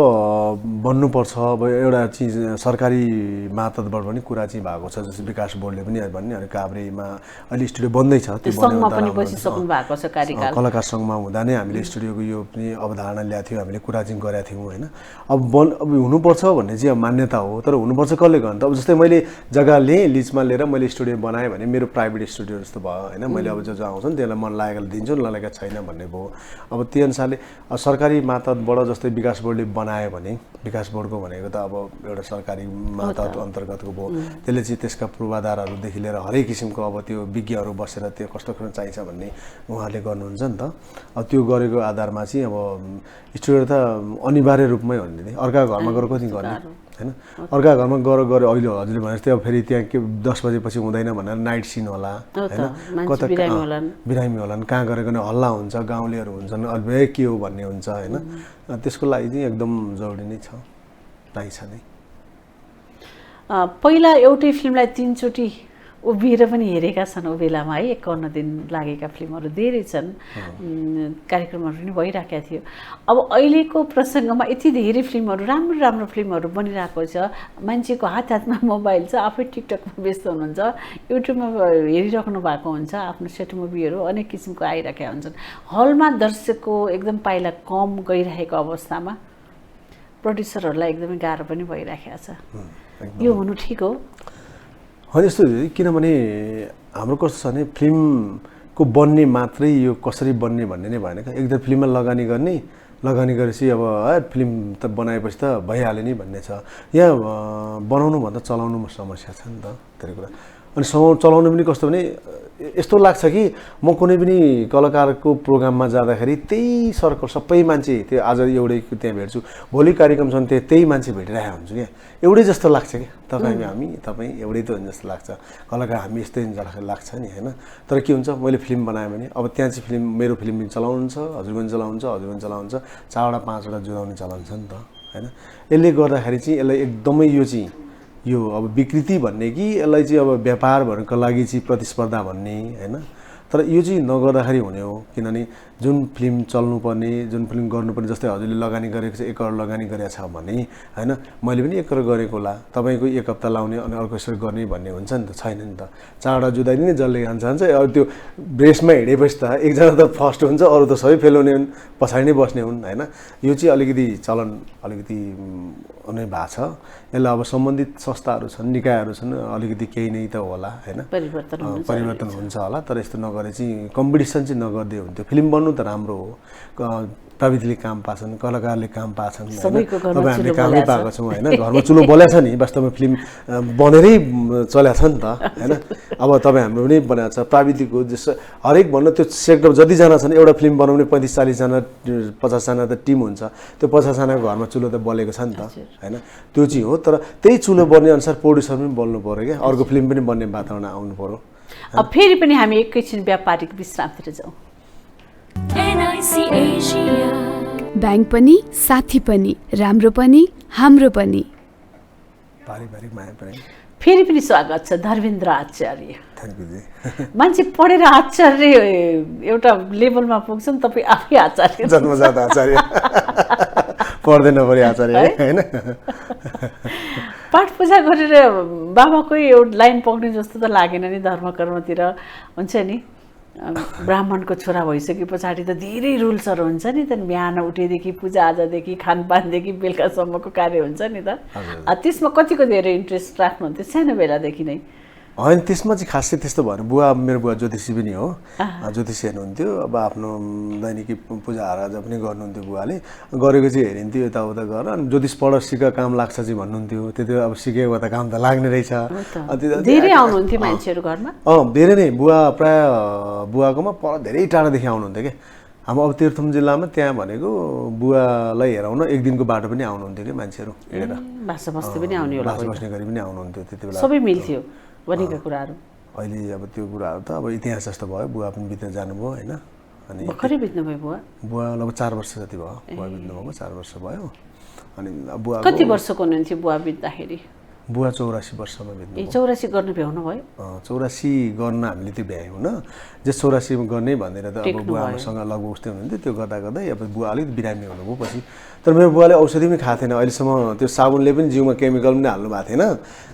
बन्नुपर्छ। अब एउटा चिज सरकारी मातहतबाट पनि कुरा चाहिँ भएको छ, जस्तो विकास बोर्डले पनि भन्ने अनि काभ्रेमा अहिले स्टुडियो बन्दैछ। त्यो सङ्घमा पनि बसिसक्नु भएको छ कार्यकाल, कलाकार सङ्घमा हुँदा नै हामीले स्टुडियोको यो पनि अवधारणा ल्याएको थियौँ, हामीले कुरा चाहिँ गरेका थियौँ होइन। अब हुनुपर्छ भन्ने चाहिँ अब मान्यता हो, तर हुनुपर्छ कसले गर्नु त? अब जस्तै मैले जग्गा लिएँ, लिजमा लिएर मैले स्टुडियो बनाएँ भने मेरो प्राइभेट स्टुडियो जस्तो भयो होइन। मैले अब जो आउँछ नि त्यसलाई मन लागेको दिन्छु, नलागेको छैन भन्ने। अब त्यो अनुसारले सरकारी मातहतबाट जस्तै विकास बोर्डले बनायो भने, विकास बोर्डको भनेको त अब एउटा सरकारी मातहत अन्तर्गतको भयो, त्यसले चाहिँ त्यसका पूर्वाधारहरूदेखि लिएर हरेक किसिमको अब त्यो विज्ञहरू बसेर त्यो कस्तो चाहिन्छ भन्ने उहाँहरूले गर्नुहुन्छ नि त। अब त्यो गरेको आधारमा चाहिँ अब स्टुडियो त अनिवार्य रूपमै हो नि। अर्का घरमा गएर कति गर्ने होइन, अर्का घरमा गएर अहिले हजुरले भने जस्तै अब फेरि त्यहाँ के 10 बजेपछि हुँदैन भनेर नाइट सिन होला होइन, कता बिरामी होला, कहाँ गरेको हल्ला हुन्छ, गाउँलेहरू हुन्छन्, अहिले के हो भन्ने हुन्छ होइन। त्यसको लागि चाहिँ एकदम जरुरी नै छ, चाहिन्छ नै। पहिला एउटै फिल्मलाई 3 चोटि उभिएर पनि हेरेका छन् बेलामा है, 51 दिन लागेका फिल्महरू धेरै छन्, कार्यक्रमहरू पनि भइरहेका थियो। अब अहिलेको प्रसङ्गमा यति धेरै फिल्महरू, राम्रो राम्रो फिल्महरू बनिरहेको छ, मान्छेको हातमा मोबाइल छ, आफै टिकटकमा व्यस्त हुनुहुन्छ, युट्युबमा हेरिराख्नु भएको हुन्छ, आफ्नो सेट मुभीहरू अनेक किसिमको आइरहेका हुन्छन्। हलमा दर्शकको एकदम पाइला कम गइरहेको अवस्थामा प्रड्युसरहरूलाई एकदमै गाह्रो पनि भइरहेको छ। यो हुनु ठिक हो? होइन यस्तो किनभने हाम्रो कस्तो छ भने फिल्मको बन्ने मात्रै यो कसरी बन्ने भन्ने नै भएन क्या। एकदम फिल्ममा लगानी गर्ने, लगानी गरेपछि अब फिल्म त बनाएपछि त भइहाल्यो नि भन्ने छ। यहाँ बनाउनुभन्दा चलाउनुमा समस्या छ नि त धेरै कुरा। अनि चलाउनु पनि कस्तो भने यस्तो लाग्छ कि म कुनै पनि कलाकारको प्रोग्राममा जाँदाखेरि त्यही सर्कल सबै मान्छे त्यो आज एउटै त्यहाँ भेट्छु भोलि कार्यक्रम छन् त्यही मान्छे भेटिरहेको हुन्छु क्या एउटै जस्तो लाग्छ क्या तपाईँ एउटै त हुन्छ जस्तो लाग्छ कलाकार हामी यस्तै लाग्छ नि होइन तर के हुन्छ मैले फिल्म बनाएँ भने अब त्यहाँ चाहिँ मेरो फिल्म पनि चलाउनुहुन्छ हजुर पनि चलाउनुहुन्छ 4वटा 5वटा जुदाउने चलन छ नि त होइन यसले गर्दाखेरि चाहिँ यसलाई एकदमै यो अब विकृति भन्ने कि यसलाई चाहिँ अब व्यापार भन्नुको लागि चाहिँ प्रतिस्पर्धा भन्ने होइन तर यो चाहिँ नगर्दाखेरि हुने हो किनभने जुन फिल्म चल्नुपर्ने जुन फिल्म गर्नुपर्ने जस्तै हजुरले लगानी गरेको छ 1 करोड लगानी गरेको छ भने होइन मैले पनि 1 करोड गरेको होला तपाईँको 1 हप्ता लाउने अनि अर्को यसरी गर्ने भन्ने हुन्छ नि त छैन नि त 4वटा जुदाइदिने जसले जान्छ अब त्यो रेसमा हिँडेपछि त एकजना त फर्स्ट हुन्छ अरू त सबै फेल हुने हुन् पछाडि नै बस्ने हुन् होइन यो चाहिँ अलिकति चलन अलिकति नै भएको छ यसलाई अब सम्बन्धित संस्थाहरू छन् निकायहरू छन् अलिकति केही नै त होला होइन परिवर्तन हुन्छ होला तर यस्तो नगरे चाहिँ कम्पिटिसन चाहिँ नगर्दै हुन्थ्यो फिल्म बन्नु त राम्रो हो प्रविधिले काम पाछन् कलाकारले काम पाछन् तपाईहरुले कामै पाएको छौँ होइन घरमा चुलो बल्या छ नि वास्तवमा फिल्म बनेरै चल्या छ नि त होइन अब तपाईँ हाम्रो पनि बनाएको छ प्राविधिकको जस्तो हरेक भन्नु त्यो सेक्टर जतिजना छन् एउटा फिल्म बनाउने 35-40 जना 50 जना त टिम हुन्छ त्यो 50 जनाको घरमा चुलो त बलेको छ नि त होइन त्यो चाहिँ हो तर त्यही चुलो बन्ने अनुसार प्रोड्युसर पनि बन्नु पर्यो क्या अर्को फिल्म पनि बन्ने वातावरण आउनु पर्यो अब फेरि पनि हामी एकैछिन व्यापारिक विश्रामतिर जाउँ बैंक पनि साथी पनि राम्रो पनि हाम्रो पनि पारिवारिक माया पनि फेरि पनि स्वागत छ धर्मेन्द्र आचार्य थ्यांक यू जी मान्छे पढेर आचार्य एउटा लेभलमा पुग्छ नि तपाईँ आफै आचार्य जन्मजात आचार्य पढ्दैन परि आचार्य हैन पाठ पूजा गरेर बाबाकै एउटा लाइन पक्ने जस्तो त लागेन नि धर्म कर्मतिर हुन्छ नि ब्राह्मणको छोरा भइसके पछाडि त धेरै रुल्सहरू हुन्छ नि त बिहान उठेदेखि पूजा आजादेखि खानपानदेखि बेलुकासम्मको कार्य हुन्छ नि त त्यसमा कतिको धेरै इन्ट्रेस्ट राख्नुहुन्थ्यो सानो बेलादेखि नै होइन त्यसमा चाहिँ खासै त्यस्तो भएन मेरो बुवा ज्योतिषी पनि हो ज्योतिषी हुनुहुन्थ्यो अब आफ्नो दैनिकी पूजा आराधना पनि गर्नुहुन्थ्यो बुवाले गरेको चाहिँ हेरिन्थ्यो यताउता गरेर अनि ज्योतिष पढ सिक काम लाग्छ चाहिँ भन्नुहुन्थ्यो त्यति अब सिकेको त काम त लाग्ने रहेछ धेरै आउनुहुन्थ्यो मान्छेहरू घरमा धेरै नै बुवा प्राय बुवाकोमा पर धेरै टाढादेखि आउनुहुन्थ्यो क्या हाम्रो अब तीर्थम जिल्लामा त्यहाँ भनेको बुवालाई हेराउन एक दिनको बाटो पनि आउनुहुन्थ्यो कि मान्छेहरू हेरेर भाषा बस्ने पनि आउने होला भाषा बस्ने गरी पनि आउनुहुन्थ्यो त्यति बेला सबै मिल्थ्यो भनेका कुराहरू अहिले अब त्यो कुराहरू त अब इतिहास जस्तो भयो बुवा पनि बितेर जानुभयो होइन अनि भर्खरै बित्नुभयो बुवा अब 4 वर्ष जति भयो बुवा बित्नुभएको 4 वर्ष भयो अनि बुवा कति वर्षको हुनुहुन्थ्यो बुवा बित्दाखेरि बुवा 84 वर्षमा बित्नुभयो 84 गर्न भ्याउनु भयो 84 गर्न हामीले त्यो भ्यायौँ न जे 84 गर्ने भनेर त अब बुवासँग लगभग उस्तै हुनुहुन्थ्यो त्यो गर्दा गर्दै अब बुवा अलिक बिरामी हुनुभयो पछि तर मेरो बुवाले औषधि पनि खाएको थिएन अहिलेसम्म त्यो साबुनले पनि जिउमा केमिकल पनि हाल्नु भएको थिएन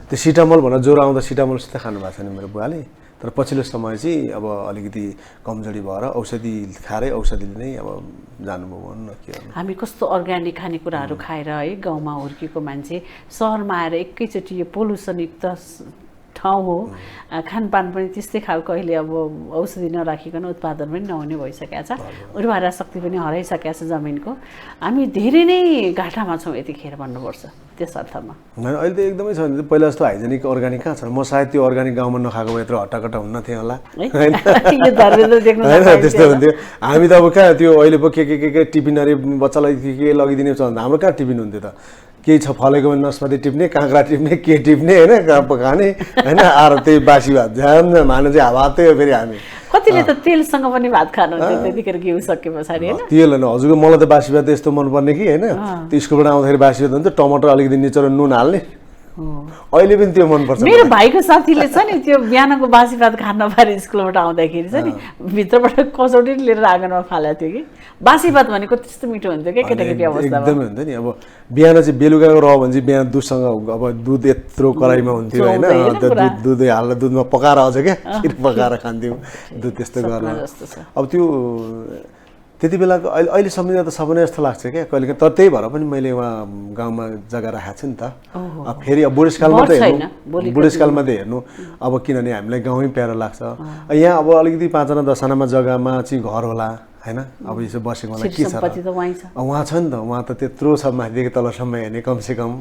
त्यो सिटामोल भनेर ज्वरो आउँदा सिटामोलसित खानु भएको छैन मेरो बुवाले तर पछिल्लो समय चाहिँ अब अलिकति कमजोरी भएर औषधि खाएरै औषधिले नै अब जानुभयो भनौँ न के गर्नु हामी कस्तो अर्ग्यानिक खानेकुराहरू खाएर है गाउँमा हुर्केको मान्छे सहरमा आएर एकैचोटि यो पोल्युसनयुक्त ठाउँ हो खानपान पनि त्यस्तै खालको अहिले अब औषधि नराखिकन उत्पादन पनि नहुने भइसकेको छ उर्वरा शक्ति पनि हराइसकेको छ जमिनको हामी धेरै नै घाटामा छौँ यतिखेर भन्नुपर्छ त्यस अर्थमा अहिले त एकदमै छ नि पहिला जस्तो हाइजेनिक अर्ग्यानिक कहाँ छ म सायद त्यो अर्ग्यानिक गाउँमा नखाएको भए यत्रो हट्टाकट्टा हुन्न थिएँ होला त्यस्तो हुन्थ्यो हामी त अब कहाँ त्यो अहिले पो के टिफिनहरू बच्चालाई के लगिदिने छ भने हाम्रो कहाँ टिफिन हुन्थ्यो त केही छ फलेको नस्पाती टिप्ने काँक्रा टिप्ने के टिप्ने होइन खाने होइन आएर त्यही बासी भात झ्याम मानु चाहिँ हावा त्यही हो फेरि हामी कतिले त तेलसँग पनि भात खानुहुन्थ्यो त्यतिखेर घिउ सके पछाडि होइन तेल होइन हजुरको मलाई त बासी भात यस्तो मनपर्ने कि होइन त्यो स्कुलबाट आउँदाखेरि बासी भात हुन्छ टमाटर अलिकति निचोर नुन हाल्ने अहिले पनि त्यो मनपर्छ मेरो भाइको साथीले छ नि त्यो बिहानको बासी भात खान नपाएर स्कुलबाट आउँदाखेरि छ नि भित्रबाट कसौटी लिएर आँगनमा फालेको थियो कि बासी भात भनेको त्यस्तो मिठो हुन्थ्यो क्या केटाकेटी अवस्थामा एकदमै हुन्थ्यो नि अब बिहान चाहिँ बेलुकाको रह्यो भने चाहिँ बिहान दुधसँग अब दुध यत्रो कराईमा हुन्थ्यो होइन दुध हालेर दुधमा पकाएर आउँछ क्या खिर पकाएर खान्थ्यौँ दुध त्यस्तो गरेर अब त्यो त्यति बेलाको अहिले सम्झिँदा त सबैले जस्तो लाग्छ क्या कहिले तर त्यही भएर पनि मैले उहाँ गाउँमा जग्गा राखेको छु नि त फेरि अब बुढेसकालमा त हेर्नु बुढेसकालमा त हेर्नु अब किनभने हामीलाई गाउँै प्यारो लाग्छ यहाँ अब अलिकति 5 आना 10 आनामा जग्गामा चाहिँ घर होला होइन अब यसो बसेको मलाई के छ उहाँ छ नि त उहाँ त त्यत्रो छ माथिदेखि तलसम्म हेर्ने कमसेकम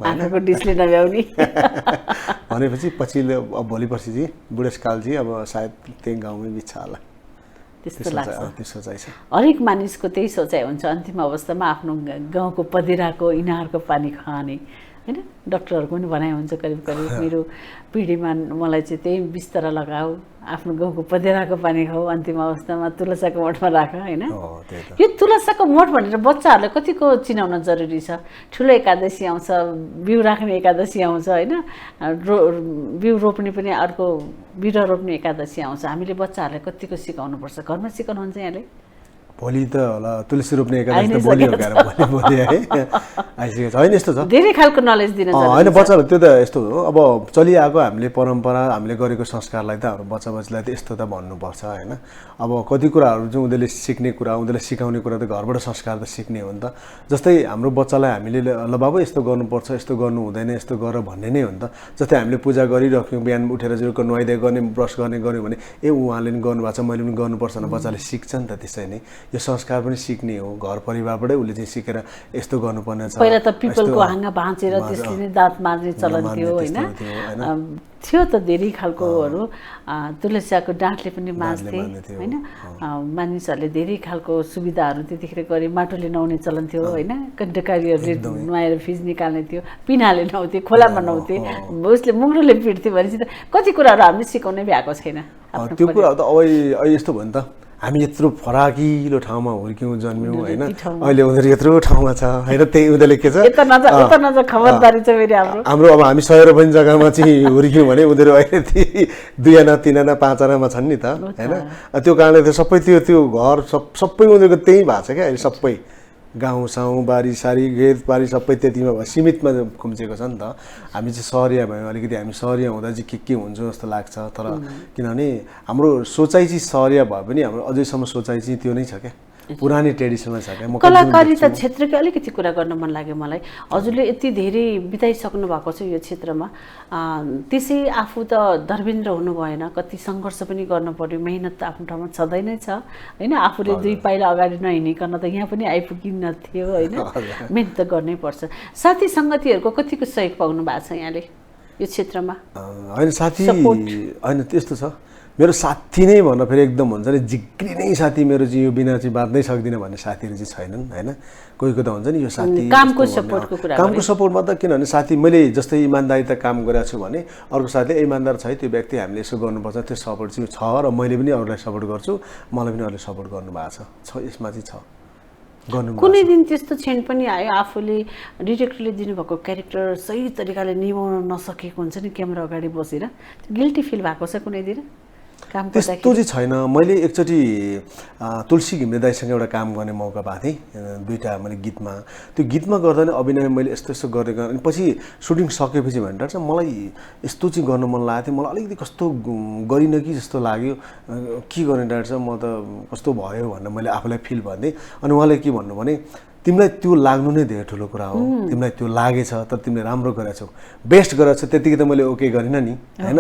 भनेपछि पछिल्लो अब भोलि पर्सि चाहिँ बुढेसकाल चाहिँ अब सायद त्यही गाउँमै बित्छ होला त्यस्तो लाग्छ त्यो सोचाइ छ हरेक मानिसको त्यही सोचाइ हुन्छ अन्तिम अवस्थामा आफ्नो गाउँको पदिराको इनारको पानी खाने होइन डक्टरहरूको पनि भनाइ हुन्छ करिब करिब मेरो पिँढीमा मलाई चाहिँ त्यही बिस्तारा लगाऊ आफ्नो गाउँको पदिराको पानी खाऊ अन्तिम अवस्थामा तुलसाको मठमा राख होइन यो तुलसाको मठ भनेर बच्चाहरूलाई कतिको चिनाउन जरुरी छ ठुलो एकादशी आउँछ बिउ राख्ने एकादशी आउँछ होइन बिउ रोप्ने पनि अर्को बिरुवा रोप्ने एकादशी आउँछ हामीले बच्चाहरूलाई कतिको सिकाउनुपर्छ घरमा सिकाउनुहुन्छ यहाँले भोलि त होला तुलसी रोप्ने एकादशी त भोलि हो भोलि है आइसकेको छ होइन यस्तो छ धेरै खालको नलेज दिन होइन बच्चाहरू त्यो त यस्तो हो अब चलिआएको हामीले परम्परा हामीले गरेको संस्कारलाई त हाम्रो बच्चा बच्चीलाई त यस्तो त भन्नुपर्छ होइन अब कति कुराहरू चाहिँ उनीहरूले सिक्ने कुरा उनीहरूले सिकाउने कुरा त घरबाट संस्कार त सिक्ने हो नि त जस्तै हाम्रो बच्चालाई हामीले ल बाबु यस्तो गर्नुपर्छ यस्तो गर्नु हुँदैन यस्तो गर भन्ने नै हो नि त जस्तै हामीले पूजा गरिराख्यौँ बिहान उठेर जुरुको नुहाइदिए गर्ने ब्रस गर्ने गऱ्यौँ भने उहाँले पनि गर्नुभएको छ मैले पनि गर्नुपर्छ भने बच्चाले सिक्छ नि त त्यसै नै यो संस्कार पनि सिक्ने हो घर परिवारबाटै उसले चाहिँ सिकेर यस्तो गर्नुपर्ने छ पहिला त पिपलको हाँगा भाँचेर त्यसले नै दाँत मार्ने चलन थियो होइन थियो त धेरै खालकोहरू तुलसीको डाँठले पनि माझ्थे होइन मानिसहरूले धेरै खालको सुविधाहरू त्यतिखेर गरे माटोले नुहाउने चलन थियो होइन कण्ठकारीहरूले नुहाएर फिज निकाल्ने थियो पिनाले नुहाउँथे खोलामा नुहाउँथे उसले मुङ्ग्रोले पिट्थे भनेपछि त कति कुराहरू हामीले सिकाउनै भएको छैन त्यो कुरा त अब यस्तो भयो नि त हामी यत्रो फराकिलो ठाउँमा हुर्क्यौँ जन्म्यौँ होइन अहिले उनीहरू यत्रो ठाउँमा छ होइन त्यही उनीहरूले के छ खबरदारी छ हाम्रो अब हामी 100 रोपनी जग्गामा चाहिँ हुर्क्यौँ भने उनीहरू अहिले 2 आना 3 आना 5 आनामा छन् नि त होइन त्यो कारणले त सबै त्यो घर सबै उनीहरूको त्यही भएको छ क्या अहिले सबै गाउँ साउँ बारी सारी खेतबारी सबै त्यतिमा भयो सीमितमा खुम्चेको छ नि त हामी चाहिँ सहरिया भयौँ अलिकति हामी सहरिया हुँदा चाहिँ के हुन्छ जस्तो लाग्छ तर किनभने हाम्रो सोचाइ चाहिँ सहरिया भए पनि हाम्रो अझैसम्म सोचाइ चाहिँ त्यो नै छ क्या पुरानै ट्रेडिसनमा छ क्या कलाकारिता क्षेत्रकै अलिकति कुरा गर्न मन लाग्यो मलाई हजुरले यति धेरै बिताइसक्नु भएको छ यो क्षेत्रमा त्यसै आफू त धर्मेन्द्र हुनु भएन कति सङ्घर्ष पनि गर्नु पर्यो मेहनत त आफ्नो ठाउँमा छँदै नै छ होइन आफूले 2 पाइला अगाडि नहिँडिकन त यहाँ पनि आइपुगिन थियो होइन मेहनत त गर्नै पर्छ साथी सङ्गतिहरूको कतिको सहयोग पाउनु भएको छ यहाँले यो क्षेत्रमा होइन साथी होइन त्यस्तो छ मेरो साथी नै भन्न फेरि एकदम हुन्छ नि जिग्री नै साथी मेरो चाहिँ यो बिना चाहिँ बाँच्नै सक्दिनँ भन्ने साथीहरू चाहिँ छैनन् होइन कोही त हुन्छ नि यो साथी कामको सपोर्टको कुरा कामको सपोर्टमा त किनभने साथी मैले जस्तै इमान्दारिता काम गरेको छु भने अर्को साथीले इमान्दार छ है त्यो व्यक्ति हामीले यसो गर्नुपर्छ त्यो सपोर्ट चाहिँ छ र मैले पनि अरूलाई सपोर्ट गर्छु मलाई पनि अरूले सपोर्ट गर्नुभएको छ यसमा चाहिँ छ कुनै दिन त्यस्तो क्षण पनि आयो आफूले डिरेक्टरले दिनुभएको क्यारेक्टर सही तरिकाले निभाउन नसकेको हुन्छ नि क्यामेरा अगाडि बसेर गिल्टी फिल भएको छ कुनै दिन त्यस्तो चाहिँ छैन मैले एकचोटि तुलसी घिम्रे दाइसँग एउटा काम गर्ने मौका पाएको थिएँ 2टा मैले गीतमा त्यो गीतमा गर्दा नै अभिनय मैले यस्तो यस्तो गरेको अनि पछि सुटिङ सकेपछि भनेर चाहिँ मलाई यस्तो चाहिँ गर्न मन लागेको थियो मलाई अलिकति कस्तो गरिनँ कि जस्तो लाग्यो के गर्ने डाक्टर साहब म त कस्तो भयो भनेर मैले आफूलाई फिल भन्थेँ अनि उहाँले के भन्नु भने तिमीलाई त्यो लाग्नु नै धेरै ठुलो कुरा हो तिमीलाई त्यो लागेछ तर तिमीले राम्रो गरेछौ बेस्ट गरेछौ त्यतिकै त मैले ओके गरिनँ नि होइन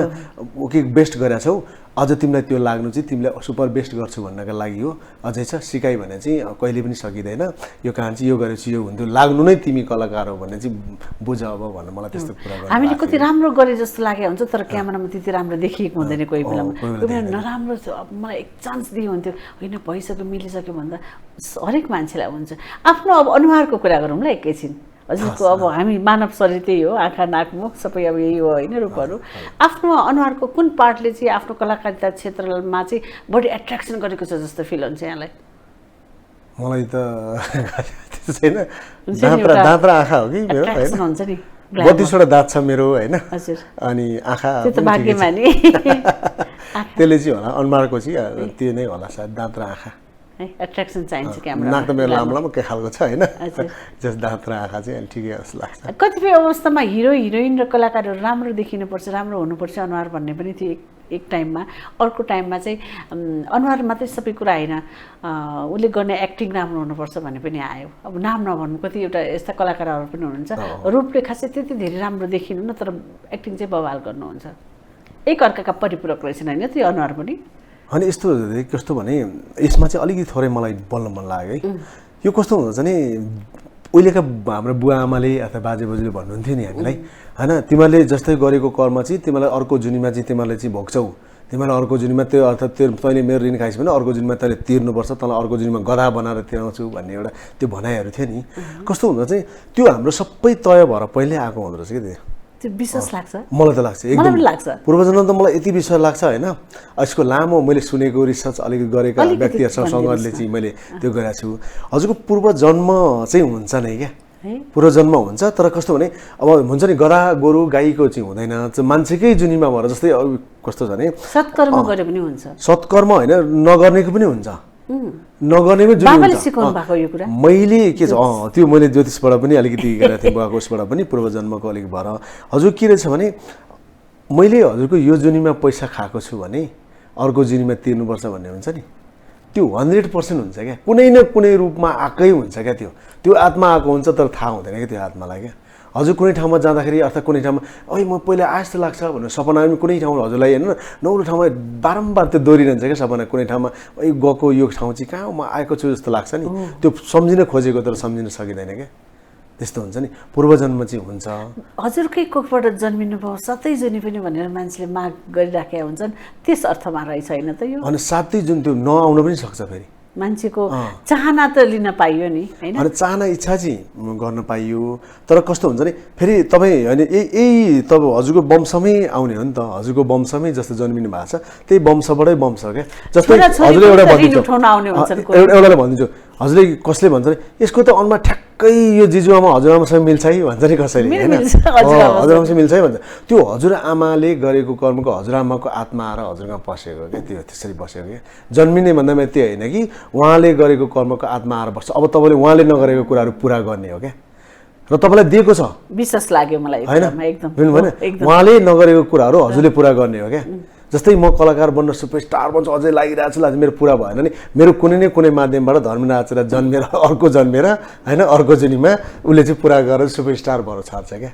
ओके बेस्ट गरेछौ अझ तिमीलाई त्यो लाग्नु चाहिँ तिमीलाई सुपर बेस्ट गर्छु भन्नका लागि हो अझै छ सिकाइ भने चाहिँ कहिले पनि सकिँदैन यो काम चाहिँ यो गरेपछि यो हुन्थ्यो लाग्नु नै तिमी कलाकार हो भन्ने चाहिँ बुझ अब भनेर मलाई त्यस्तो कुरा गर्नु हामीले कति राम्रो गरे जस्तो लागेको हुन्छ तर क्यामेरामा त्यति राम्रो देखिएको हुँदैन कोही बेलामा कोही बेला नराम्रो मलाई एक चान्स दियो हुन्थ्यो होइन भइसक्यो मिलिसक्यो भन्दा हरेक मान्छेलाई हुन्छ आफ्नो अब अनुहारको कुरा गरौँ ल एकैछिन हजुरको अब हामी मानव शरीर त्यही हो आँखा नाक मुख सबै अब यही हो होइन रूपहरू आफ्नो अनुहारको कुन पार्टले चाहिँ आफ्नो कलाकारिता क्षेत्रमा चाहिँ बढी एट्र्याक्सन गरेको छ जस्तो फिल हुन्छ यहाँलाई मलाई त छैन दाँत र आँखा हो कि मेरो होइन हुन्छ नि 32वटा दाँत छ मेरो होइन अनि आँखा त्यो त भाग्यमानी त्यसले चाहिँ होला अनुहारको चाहिँ त्यो नै होला सायद दाँत र आँखा एट्र्याक्सन चाहिन्छ क्यामेरा नाक त मेरो लामो लामो के खालको छ होइन जस दाँत र आँखा चाहिँ अलि ठिकै जस्तो लाग्छ कतिपय अवस्थामा हिरो हिरोइन र कलाकारहरू राम्रो देखिनुपर्छ राम्रो हुनुपर्छ अनुहार भन्ने पनि थियो एक टाइममा अर्को टाइममा चाहिँ अनुहार मात्रै सबै कुरा होइन उसले गर्ने एक्टिङ राम्रो हुनुपर्छ भन्ने पनि आयो अब नाम नभन्नु कति एउटा यस्ता कलाकारहरू पनि हुनुहुन्छ रूपले खासै त्यति धेरै राम्रो देखिनु न तर एक्टिङ चाहिँ बवाल गर्नुहुन्छ एक अर्काका परिपूरक रहेछन् होइन त्यो अनुहार पनि अनि यस्तो कस्तो भने यसमा चाहिँ अलिकति थोरै मलाई बोल्न मन लाग्यो है यो कस्तो हुन्छ भने उहिलेका हाम्रो बुवा आमाले अथवा बाजे बोजूले भन्नुहुन्थ्यो नि हामीलाई होइन तिमीहरूले जस्तै गरेको कर्म चाहिँ तिमीलाई अर्को जुनीमा चाहिँ तिमीहरूले चाहिँ भोग्छौ तिमीलाई अर्को जुनीमा त्यो अर्थात् तैँले मेरो ऋण खाइस् भने अर्को जुनीमा तैँले तिर्नुपर्छ तँलाई अर्को जुनीमा गधा बनाएर तिराउँछु भन्ने एउटा त्यो भनाइहरू थियो नि कस्तो हुँदो चाहिँ त्यो हाम्रो सबै तय भएर पहिल्यै आएको हुँदो रहेछ कि त्यो विश्वास लाग्छ मलाई त लाग्छ मलाई पनि लाग्छ पूर्वजन्म त मलाई यति विश्वास लाग्छ होइन यसको लामो मैले सुनेको रिसर्च अलिकति गरेका व्यक्तिहरूसँगले चाहिँ मैले त्यो गरेको छु हजुरको पूर्वजन्म चाहिँ हुन्छ नै क्या पूर्वजन्म हुन्छ तर कस्तो भने अब हुन्छ नि गधा गोरु गाईको चाहिँ हुँदैन मान्छेकै जुनीमा भएर जस्तै कस्तो छ भने सत्कर्म गरे पनि हुन्छ सत्कर्म होइन नगर्नेको पनि हुन्छ नगर्नेको जुनी सिकाउनु भएको यो कुरा मैले के छ त्यो मैले ज्योतिषबाट पनि अलिकति गरेको थिएँ बुवाको उसबाट पनि पूर्वजन्मको अलिक भएर हजुर के रहेछ भने मैले हजुरको यो जुनीमा पैसा खाएको छु भने अर्को जुनीमा तिर्नुपर्छ भन्ने हुन्छ नि त्यो 100% हुन्छ क्या कुनै न कुनै रूपमा आएकै हुन्छ क्या त्यो आत्मा आएको हुन्छ तर थाहा हुँदैन क्या त्यो आत्मालाई क्या हजुर कुनै ठाउँमा जाँदाखेरि अर्थात् कुनै ठाउँमा ऐ म पहिला आयस्तो लाग्छ भनेर सपना पनि कुनै ठाउँमा हजुरलाई होइन नौलो ठाउँमा बारम्बार त्यो दोहोरिरहन्छ क्या सपना कुनै ठाउँमा ऐ गएको यो ठाउँ चाहिँ कहाँ म आएको छु जस्तो लाग्छ नि त्यो सम्झिन खोजेको तर सम्झिन सकिँदैन क्या त्यस्तो हुन्छ नि पूर्वजन्म चाहिँ हुन्छ हजुरकै कोखबाट जन्मिनु भयो सतै जुनी पनि भनेर मान्छेले माग गरिराखेका हुन्छन् त्यस अर्थमा रहेछ होइन त यो अनि सातै जुन त्यो नआउन पनि सक्छ फेरि मान्छेको चाहना त लिन पाइयो नि हैन अनि चाहना इच्छा चाहिँ गर्न पाइयो तर कस्तो हुन्छ नि फेरि तपाईँ होइन यही तब हजुरको वंशमै आउने हो नि त हजुरको वंशमै जस्तो जन्मिनु भएको छ त्यही वंशबाटै वंश क्या जस्तै हजुरले एउटा एउटालाई भनिदिन्छु हजुरले कसले भन्छ नि यसको त अनुहार ठ्याक्कै यो जिजुआमा हजुरआमासँग मिल्छ है भन्छ नि कसैले होइन हजुरआमासँग मिल्छ है भन्छ त्यो हजुरआमाले गरेको कर्मको हजुरआमाको आत्मा आएर हजुरमा पसेको क्या त्यो त्यसरी बसेको क्या जन्मिने भन्दामा त्यो होइन कि उहाँले गरेको कर्मको आत्मा आएर बस्छ अब तपाईँले उहाँले नगरेको कुराहरू पुरा गर्ने हो क्या र तपाईँलाई दिएको छ विश्वास लाग्यो मलाई होइन उहाँले नगरेको कुराहरू हजुरले पुरा गर्ने हो क्या जस्तै म कलाकार बन्न सुपरस्टार बन्छु अझै लागिरहेको छु मेरो पुरा भएन नि मेरो कुनै न कुनै माध्यमबाट धर्मराज जन्मेर अर्को जन्मेर होइन अर्को जुनीमा उसले चाहिँ पुरा गरेर सुपरस्टार भएर छाड्छ क्या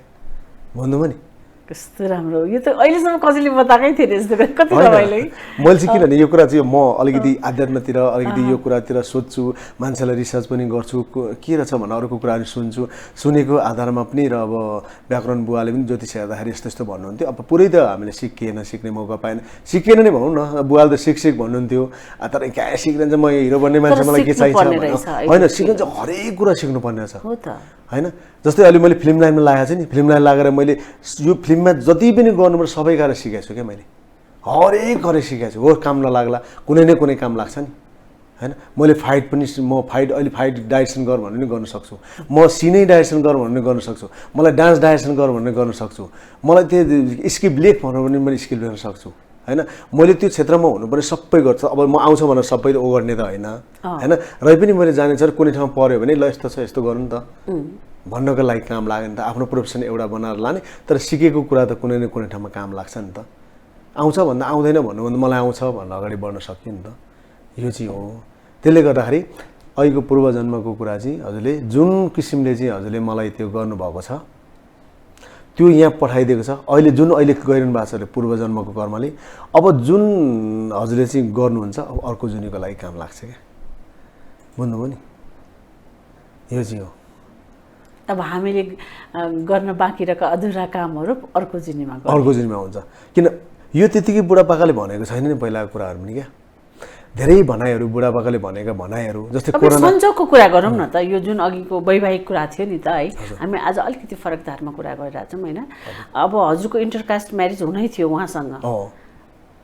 भन्नुभयो नि कस्तो राम्रो यो त अहिलेसम्म कसैले बताएकै थिएन यस्तो कति रमाइलो मैले चाहिँ किनभने यो कुरा चाहिँ म अलिकति आध्यात्मतिर अलिकति यो कुरातिर सोध्छु मान्छेलाई रिसर्च पनि गर्छु के रहेछ भनेर अरूको कुराहरू सुन्छु सुनेको आधारमा पनि र अब व्याकरण बुवाले पनि ज्योतिष हेर्दाखेरि यस्तो यस्तो भन्नुहुन्थ्यो अब पुरै त हामीले सिक्ने मौका पाएन सिकेन नै भनौँ न बुवाले त सिक भन्नुहुन्थ्यो तर क्या सिक्ने चाहिँ म हिरो बन्ने मान्छे मलाई के चाहिन्छ होइन सिक्नु चाहिँ हरेक कुरा सिक्नुपर्ने छ होइन जस्तै अहिले मैले फिल्म लाइनमा लागेको छु नि फिल्म लाइन लागेर मैले यो फिल्ममा जति पनि गर्नुपर्छ सबै गरेर सिकेको छु क्या मैले हरेक गरेर सिकेको छु हो काम नलाग्ला कुनै न कुनै काम लाग्छ नि होइन मैले फाइट पनि म अहिले फाइट डाइरेक्सन गर भन्ने पनि गर्न सक्छु म सिनै डाइरेक्सन गर भन्ने गर्न सक्छु मलाई डान्स डाइरेक्सन गर भन्ने गर्न सक्छु मलाई त्यो स्क्रिप्ट लेख भनेर पनि मैले स्क्रिप्ट लेख्न सक्छु होइन मैले त्यो क्षेत्रमा हुनुपर्ने सबै गर्छु अब म आउँछु भनेर सबैले ओगर्ने त होइन होइन र पनि मैले जाने छ कुनै ठाउँमा पऱ्यो भने ल यस्तो छ यस्तो गर्नु नि त भन्नको लागि काम लाग्यो नि त आफ्नो प्रोफेसन एउटा बनाएर लाने तर सिकेको कुरा त कुनै न कुनै ठाउँमा काम लाग्छ नि त आउँछ भन्दा आउँदैन भन्नुभन्दा मलाई आउँछ भनेर अगाडि बढ्न सक्यो नि त यो चाहिँ हो त्यसले गर्दाखेरि अहिलेको पूर्वजन्मको कुरा चाहिँ हजुरले जुन किसिमले चाहिँ हजुरले मलाई त्यो गर्नुभएको छ त्यो यहाँ पठाइदिएको छ अहिले जुन अहिले गरिरहनु भएको छ पूर्वजन्मको कर्मले अब जुन हजुरले चाहिँ गर्नुहुन्छ अब अर्को जुनीको लागि काम लाग्छ क्या बुझ्नुभयो नि यो चाहिँ हो अब हामीले गर्न बाँकी रहेका अधुरा कामहरू अर्को जुनीमा हुन्छ किन यो त्यतिकै बुढापाकाले भनेको छैन नि पहिलाको कुराहरू पनि क्या धेरै भनाइहरू बुढापाकाले भनेका भनाइहरू जस्तै कोरोना सन्जोगको कुरा गरौँ न त यो जुन अघिको वैवाहिक कुरा थियो नि त है हामी आज अलिकति फरक धारमा कुरा गरिरहेछौँ होइन अब हजुरको इन्टरकास्ट म्यारेज हुनै थियो उहाँसँग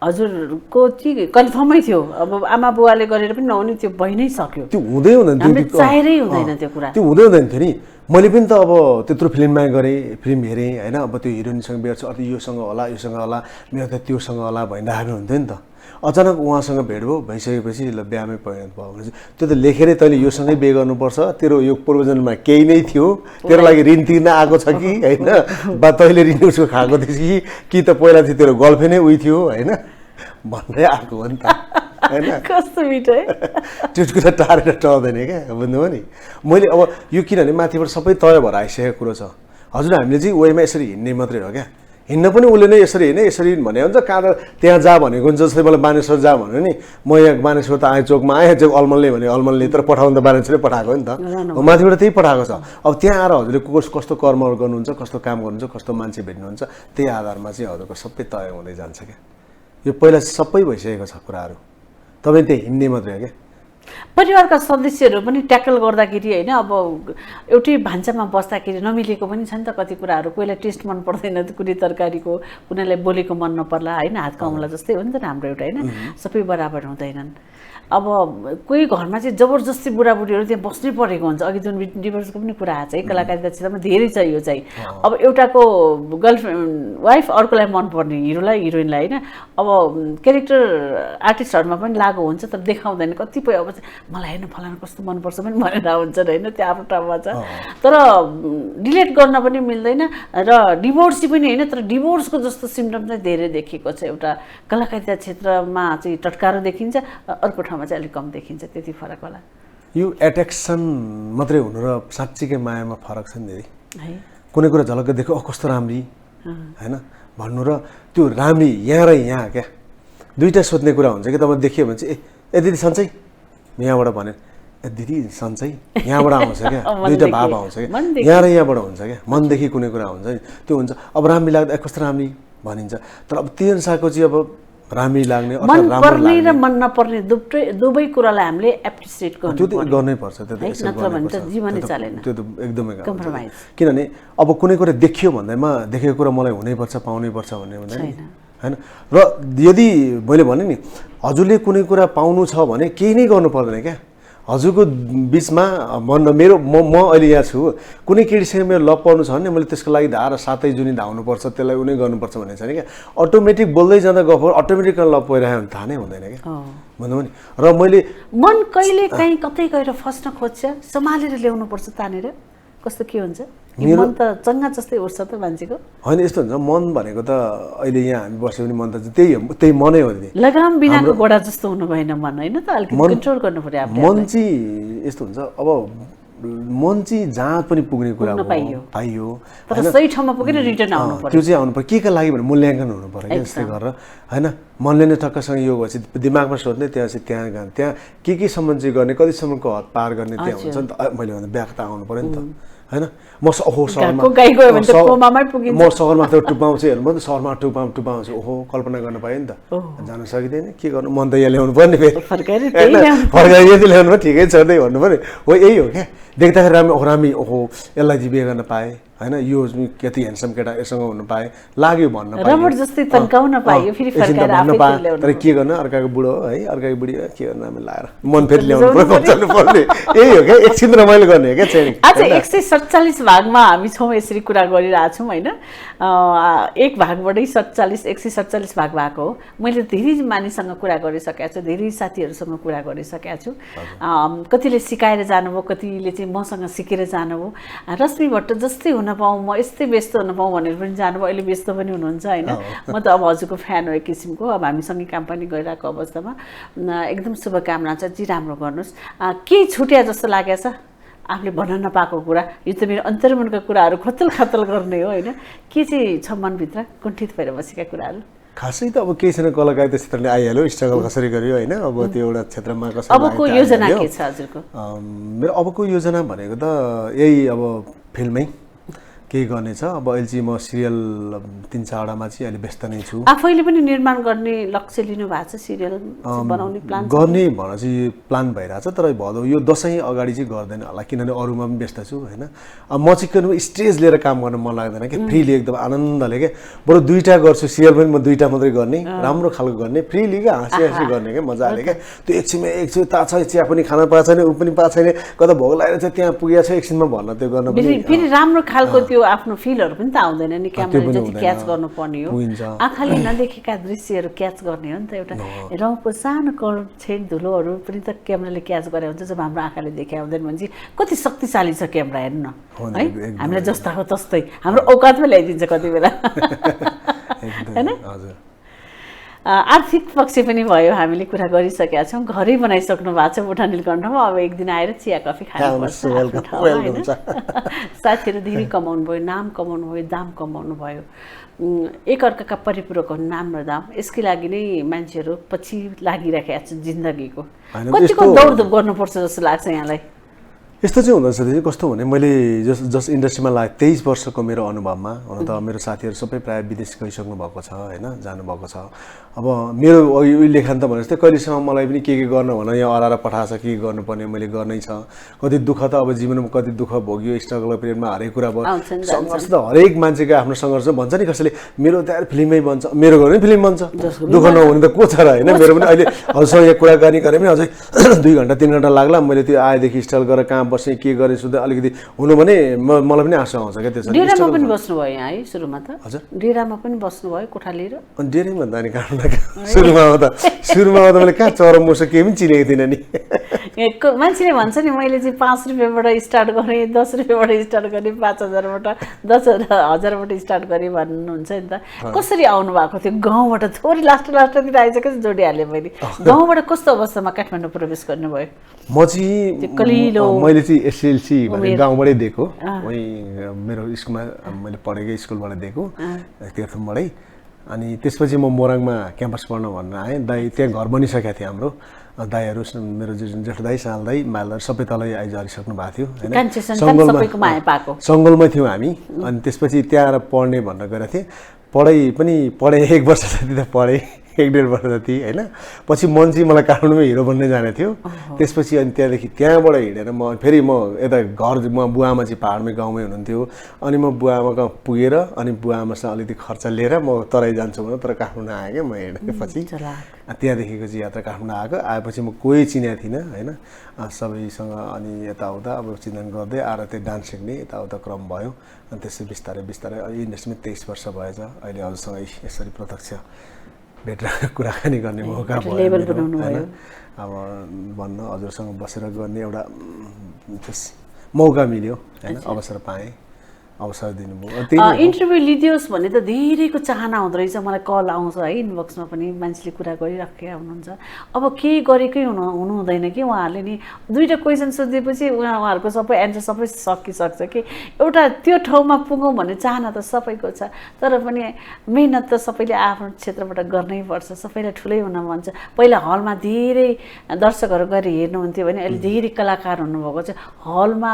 हजुरको चाहिँ कन्फर्मै थियो अब आमा बुवाले गरेर पनि नहुने त्यो भइ नै सक्यो त्यो हुँदै हुँदैन चाहेरै हुँदैन त्यो कुरा त्यो हुँदै हुँदैन थियो नि मैले पनि त अब त्यत्रो फिल्ममा गरेँ फिल्म हेरेँ होइन अब त्यो हिरोइनसँग बिहा छ अथवा योसँग होला मेरो त त्योसँग होला भनिरहेको हुन्थ्यो नि त अचानक उहाँसँग भेट भयो भइसकेपछि ल बिहामै परिणत भयो भने त्यो त लेखेरै तैँले योसँगै बिहे गर्नुपर्छ तेरो यो पूर्वजन्ममा केही नै थियो तेरो लागि ऋण तिर्न आएको छ कि होइन बा तैँले ऋण उसको खाएको थिएछ कि त पहिला चाहिँ तेरो गर्लफ्रेन्डै उही थियो होइन भन्दै आएको हो नि त होइन कस्तो मिठो है त्यो कुरा टाढेर टर्दैन क्या बुझ्नुभयो नि मैले अब यो किनभने माथिबाट सबै तय भएर आइसकेको कुरो छ हजुर हामीले चाहिँ वेमा यसरी हिँड्ने मात्रै हो क्या हिँड्न पनि उसले नै यसरी हिँड्ने यसरी भने हुन्छ कहाँ त्यहाँ जा भनेको हुन्छ जस्तै मलाई बानेश्वर जा भन्यो नि म यहाँ बानेश्वर त आएँ चोकमा आएँ चाहिँ अलमलले भने अलमलले तर पठाउनु त बानेश्वरै पठाएको नि त माथिबाट त्यही पठाएको छ अब त्यहाँ आएर हजुरले कस्तो कर्म गर्नुहुन्छ कस्तो काम गर्नुहुन्छ कस्तो मान्छे भेट्नुहुन्छ त्यही आधारमा चाहिँ हजुरको सबै तय हुँदै जान्छ क्या यो पहिला सबै भइसकेको छ कुराहरू तपाईँ त्यहाँ हिँड्ने मात्रै हो क्या परिवारका सदस्यहरू पनि ट्याकल गर्दाखेरि होइन अब एउटै भान्सामा बस्दाखेरि नमिलेको पनि छ नि त कति कुराहरू कोहीलाई टेस्ट मन पर्दैन कुनै तरकारीको कुनैलाई बोलेको मन नपर्ला होइन हातको औँला जस्तै हो नि त हाम्रो एउटा होइन सबै बराबर हुँदैनन् अब कोही घरमा चाहिँ जबरजस्ती बुढाबुढीहरू त्यहाँ बस्नै परेको हुन्छ अघि जुन डिभोर्सको पनि कुरा आएको छ है कलाकारिता क्षेत्रमा धेरै छ यो चाहिँ अब एउटाको गर्लफ्रेन्ड वाइफ अर्कोलाई मनपर्ने हिरोलाई हिरोइनलाई होइन अब क्यारेक्टर आर्टिस्टहरूमा पनि लागु हुन्छ तर देखाउँदैन कतिपय अब मलाई हेर्नु फलानु कस्तो मनपर्छ पनि भनेर हुन्छन् होइन त्यो आफ्नो ठाउँमा छ तर डिलेट गर्न पनि मिल्दैन र डिभोर्सी पनि होइन तर डिभोर्सको जस्तो सिम्टम चाहिँ धेरै देखिएको छ एउटा कलाकारिता क्षेत्रमा चाहिँ टटकारो देखिन्छ अर्को ठाउँमा चाहिँ अलिक कम देखिन्छ त्यति फरक होला यो एट्र्याक्सन मात्रै हुनु र साँच्चीकै मायामा फरक छ नि दिदी है कुनै कुरा झलक्क देख्यो कस्तो राम्री होइन भन्नु र त्यो राम्री यहाँ र यहाँ क्या दुईवटा सोध्ने कुरा हुन्छ कि तपाईँ देखियो भने चाहिँ ए दिदी सन्चै यहाँबाट भने ए दिदी सन्चै यहाँबाट आउँछ क्या दुईवटा भाव आउँछ क्या यहाँ र यहाँबाट हुन्छ क्या मनदेखि कुनै कुरा हुन्छ नि त्यो हुन्छ अब राम्री लाग्दा कस्तो राम्री भनिन्छ तर अब त्यो अनुसारको चाहिँ अब राम्री लाग्ने मन पर्ने र मन नपर्ने दुवै कुरालाई हामीले एप्रिसिएट त्यो त गर्नै पर्छ त्यो त नत्र भने त जीवनै चलेन त्यो त एकदमै कम्प्रोमाइज किनभने अब कुनै कुरा देखियो भन्दैमा देखेको कुरा मलाई हुनैपर्छ पाउनैपर्छ भन्ने हुँदैन हैन र यदि मैले भने नि हजुरले कुनै कुरा पाउनु छ भने केही नै गर्नु पर्दैन क्या हजुरको बिचमा मेरो म अहिले यहाँ छु कुनै केटीसँग मेरो लभ पर्नु छ भने मैले त्यसको लागि धार 7 जुनी धाउनुपर्छ त्यसलाई उनी गर्नुपर्छ भन्ने छैन क्या अटोमेटिक बोल्दै जाँदा गफ अटोमेटिक लभ परिरहेको भने थाहा नै हुँदैन क्या भन्नु नि र मैले मन कहिले काहीँ कतै गएर फस्न खोज्छ सम्हालेर ल्याउनुपर्छ तानेर कस्तो के हुन्छ मन त चङ्गा जस्तै उठ्छ त मान्छेको होइन यस्तो हुन्छ मन भनेको त अहिले यहाँ हामी बस्यो भने मन त त्यही मनै हो नि लगाम बिनाको घोडा जस्तो हुनु भएन मन होइन त अलिकति कन्ट्रोल गर्नु पर्यो आफूले मन चाहिँ यस्तो हुन्छ अब मन चाहिँ जहाँ पनि पुग्ने कुरा हो पाइयो तर सही ठाउँमा पुगेर रिटर्न आउनु पर्यो त्यो चाहिँ आउनु पर्यो के लागि भने मूल्याङ्कन हुनु पर्यो क्या त्यस्तै गरेर होइन मनले नै टक्कसँग यो भएपछि दिमागमा सोध्ने त्यहाँ चाहिँ त्यहाँ के सम्म चाहिँ गर्ने कतिसम्मको हद पार गर्ने त्यहाँ हुन्छ नि त मैले भन्दा ब्याक त आउनु पर्यो नि त हैन म सहरमा त टुपाउँछु हेर्नु म त सहरमा टुपाउँछु ओहो कल्पना गर्न पाएँ नि त जान सकिँदैन के गर्नु मन त यहाँ ल्याउनु पर्ने फेरि फर्काएर यति ल्याउनु भयो ठिकै छ नै भन्नु पर्यो हो यही हो क्या देख्दाखेरि रामी ओहो यसलाई चाहिँ बिहे गर्न पाएँ हैन यो कति ह्यान्डसम केटा यससँग हुनु पाएँ लाग्यो भन्न पाएँ रबर जस्तै तन्काउन पाइयो फेरि फर्काएर आफै ल्याउनु तर के गर्न अर्काको बुढो है अर्काको बुढी के गर्न हामी लाएर मन फेरि ल्याउनु पर्ने यही हो क्या एकछिन रमाइलो गर्ने हो क्या चाहिँ आज 147 भागमा हामी छौँ यसरी कुरा गरिरहेको छौँ होइन एक भागबाटै 147 भाग भएको हो मैले धेरै मानिससँग कुरा गरिसकेको छु धेरै साथीहरूसँग कुरा गरिसकेको छु कतिले सिकाएर जानुभयो कतिले चाहिँ मसँग सिकेर जानुभयो रश्मि भट्ट जस्तै हुन पाऊँ म यस्तै व्यस्त हुन पाऊँ भनेर पनि जानुभयो अहिले व्यस्त पनि हुनुहुन्छ होइन म त अब हजुरको फ्यान हो एक किसिमको अब हामीसँगै काम पनि गरिरहेको अवस्थामा एकदम शुभकामना छ जी राम्रो गर्नुहोस् केही छुट्या जस्तो लागेको छ आफूले भन्न नपाएको कुरा यो त मेरो अन्तर्मनका कुराहरू खतल गर्ने हो होइन के चाहिँ छ मनभित्र कुण्ठित भएर बसेका कुराहरू खासै त अब केही छैन कलाकारिता क्षेत्रले आइहाल्यो स्ट्रगल कसरी गर्यो होइन अब त्यो एउटा क्षेत्रमा कसरी अबको योजना के छ हजुरको मेरो अबको योजना भनेको त यही अब फिल्मै केही गर्ने छ अब अहिले चाहिँ म सिरियल 3-4वटामा चाहिँ अहिले व्यस्त नै छु आफैले पनि निर्माण गर्ने लक्ष्य लिनु भएको छ सिरियल बनाउने प्लान गर्ने भनेर चाहिँ प्लान भइरहेछ तर भदौ यो दसैँ अगाडि चाहिँ गर्दैन होला किनभने अरूमा पनि व्यस्त छु होइन अब म चाहिँ स्टेज लिएर काम गर्न मन लाग्दैन क्या फ्रीली एकदम आनन्दले क्या बरु 2टा गर्छु सिरियल पनि म 2टा मात्रै गर्ने राम्रो खालको गर्ने फ्रीली क्या हाँसी गर्ने क्या मजाले क्या त्यो एकछिन ता छ चिया पनि खान पाएको छैन ऊ पनि पाएको छैन कता भोग लागेर चाहिँ त्यहाँ पुगेको छ एकछिनमा भन्न त्यो गर्न फेरि राम्रो खालको त्यो आफ्नो फिलहरु पनि त आउँदैन नि क्यामेराले जति क्याच गर्नुपर्ने हो आँखाले नदेखेका दृश्यहरू क्याच गर्ने हो नि त एउटा रौँको सानो कण छेड धुलोहरू पनि त क्यामेराले क्याच गरे हुन्छ जब हाम्रो आँखाले देखे आउँदैन भने चाहिँ कति शक्तिशाली छ क्यामेरा हेर्नु न है हामीलाई जस्ताको तस्तै हाम्रो औकातमै ल्याइदिन्छ कति बेला हैन आर्थिक पक्ष पनि भयो, हामीले कुरा गरिसकेका छौँ। घरै बनाइसक्नु भएको छ बुढा नीलकण्ठमा, अब एक दिन आएर चिया कफी खानुपर्छ आफ्नो ठाउँमा, होइन? साथीहरू धेरै कमाउनु भयो, नाम कमाउनु भयो, दाम कमाउनु भयो, एकअर्काका परिपूरक हुन् नाम र दाम। यसकै लागि नै मान्छेहरू पछि लागिराखेका छ जिन्दगीको। कतिको दौडधुप गर्नुपर्छ जस्तो लाग्छ यहाँलाई? यस्तो चाहिँ हुँदो रहेछ। कस्तो भने मैले जस इन्डस्ट्रीमा लाग्यो 23 वर्षको मेरो अनुभवमा, हुन त मेरो साथीहरू सबै प्रायः विदेश गइसक्नु भएको छ, होइन, जानुभएको छ। अब मेरो लेखान त भने जस्तै कहिलेसम्म मलाई पनि के गर्न भन, यहाँ अराएर पठाएको छ, के गर्नुपर्ने मैले गर्नै छ। कति दुःख त अब जीवनमा कति दुःख भोग्यो, स्ट्रगल पिरियडमा हरेक कुरा भयो, सङ्घर्ष त हरेक मान्छेको आफ्नो सङ्घर्ष भन्छ नि। कसैले मेरो त यार फिल्मै बन्छ, मेरो घर पनि फिल्म बन्छ, दुःख नहुने त को छ र, होइन? मेरो पनि अहिले हजुरसँग यहाँ कुराकानी गरेँ पनि अझै 2 घन्टा 3 घन्टा लाग्ला। मैले त्यो आएदेखि स्टाइल गरेर कहाँ बसेँ, के गरेँ, सुधा अलिकति हुनु भने मलाई पनि आँसु आउँछ क्या। त्यसरी डेरामा पनि बस्नुभयो यहाँ है सुरुमा त? हजुर, डेरामा पनि बस्नुभयो कोठा लिएर? डेरै भन्दा नि काट्नु सुरुमा त मैले कहाँ चरम मोसो केही पनि चिनेको थिइनँ नि। मान्छेले भन्छ नि मैले चाहिँ 5 रुपियाँबाट स्टार्ट गरेँ, 10 रुपियाँबाट स्टार्ट गरेँ, 5,000बाट 10,000बाट स्टार्ट गरेँ भन्नुहुन्छ नि त। कसरी आउनु भएको थियो गाउँबाट? थोरै लास्टतिर आइसकेपछि जोडिहालेँ मैले। गाउँबाट कस्तो अवस्थामा काठमाडौँ प्रवेश गर्नुभयो? म चाहिँ मैले चाहिँ एसएलसी भने गाउँबाटै दिएको, वहीँ मेरो स्कुलमा मैले पढेकै स्कुलबाट दिएको, तीर्थमबाटै। अनि त्यसपछि म मोरङमा क्याम्पस पढ्न भन्न आएँ। दाइ त्यहाँ घर बनिसकेको थियो हाम्रो, दाईहरू मेरो जेठो दाई, साल दाई, माल दाई सबै तलै आइसक्नु भएको थियो, होइन? सङ्गलमै थियौँ हामी। अनि त्यसपछि त्यहाँ पढ्ने भनेर गएको थिएँ। पढेँ 1 वर्ष जति त पढेँ, 1-1.5 वर्ष जति, होइन? पछि मन चाहिँ मलाई काठमाडौँमै हिरो बन्ने जाने थियो। त्यसपछि अनि त्यहाँबाट हिँडेर म फेरि यता घर, म बुवाआमा चाहिँ पाहाडमै गाउँमै हुनुहुन्थ्यो। अनि म बुवाआमाको पुगेर अनि बुवाआमासँग अलिकति खर्च लिएर म तराई जान्छु भनेर तर काठमाडौँ आएँ क्या। म हिँडेपछि त्यहाँदेखिको चाहिँ यात्रा काठमाडौँ आएपछि म कोही चिनेको थिइनँ, होइन? सबैसँग अनि यताउता अब चिन्तन गर्दै आएर त्यो डान्स सिक्ने यताउता क्रम भयो। अनि त्यसै बिस्तारै बिस्तारै इन्डस्ट्रीमा 23 वर्ष भएछ। अहिले हजुरसँग यसरी प्रत्यक्ष भेटेर कुराकानी गर्ने मौका भयो, होइन? अब भन्न हजुरसँग बसेर गर्ने एउटा मौका मिल्यो, होइन? अवसर पाएँ, अवसर दिनुभयो। इन्टरभ्यू लिदियोस् भन्ने त धेरैको चाहना हुँदो रहेछ। मलाई कल आउँछ है, इनबक्समा पनि मान्छेले कुरा गरिराखेका हुनुहुन्छ। अब केही गरेकै हुनु हुँदैन कि उहाँहरूले नि 2टा क्वेसन सोधिदिएपछि उहाँहरूको सबै एन्सर सबै सकिसक्छ कि। एउटा त्यो ठाउँमा पुगौँ भन्ने चाहना त सबैको छ, तर पनि मेहनत त सबैले आफ्नो क्षेत्रबाट गर्नै पर्छ। सबैलाई ठुलै हुन मन छ। पहिला हलमा धेरै दर्शकहरू गएर हेर्नुहुन्थ्यो भने अहिले धेरै कलाकार हुनुभएको छ। हलमा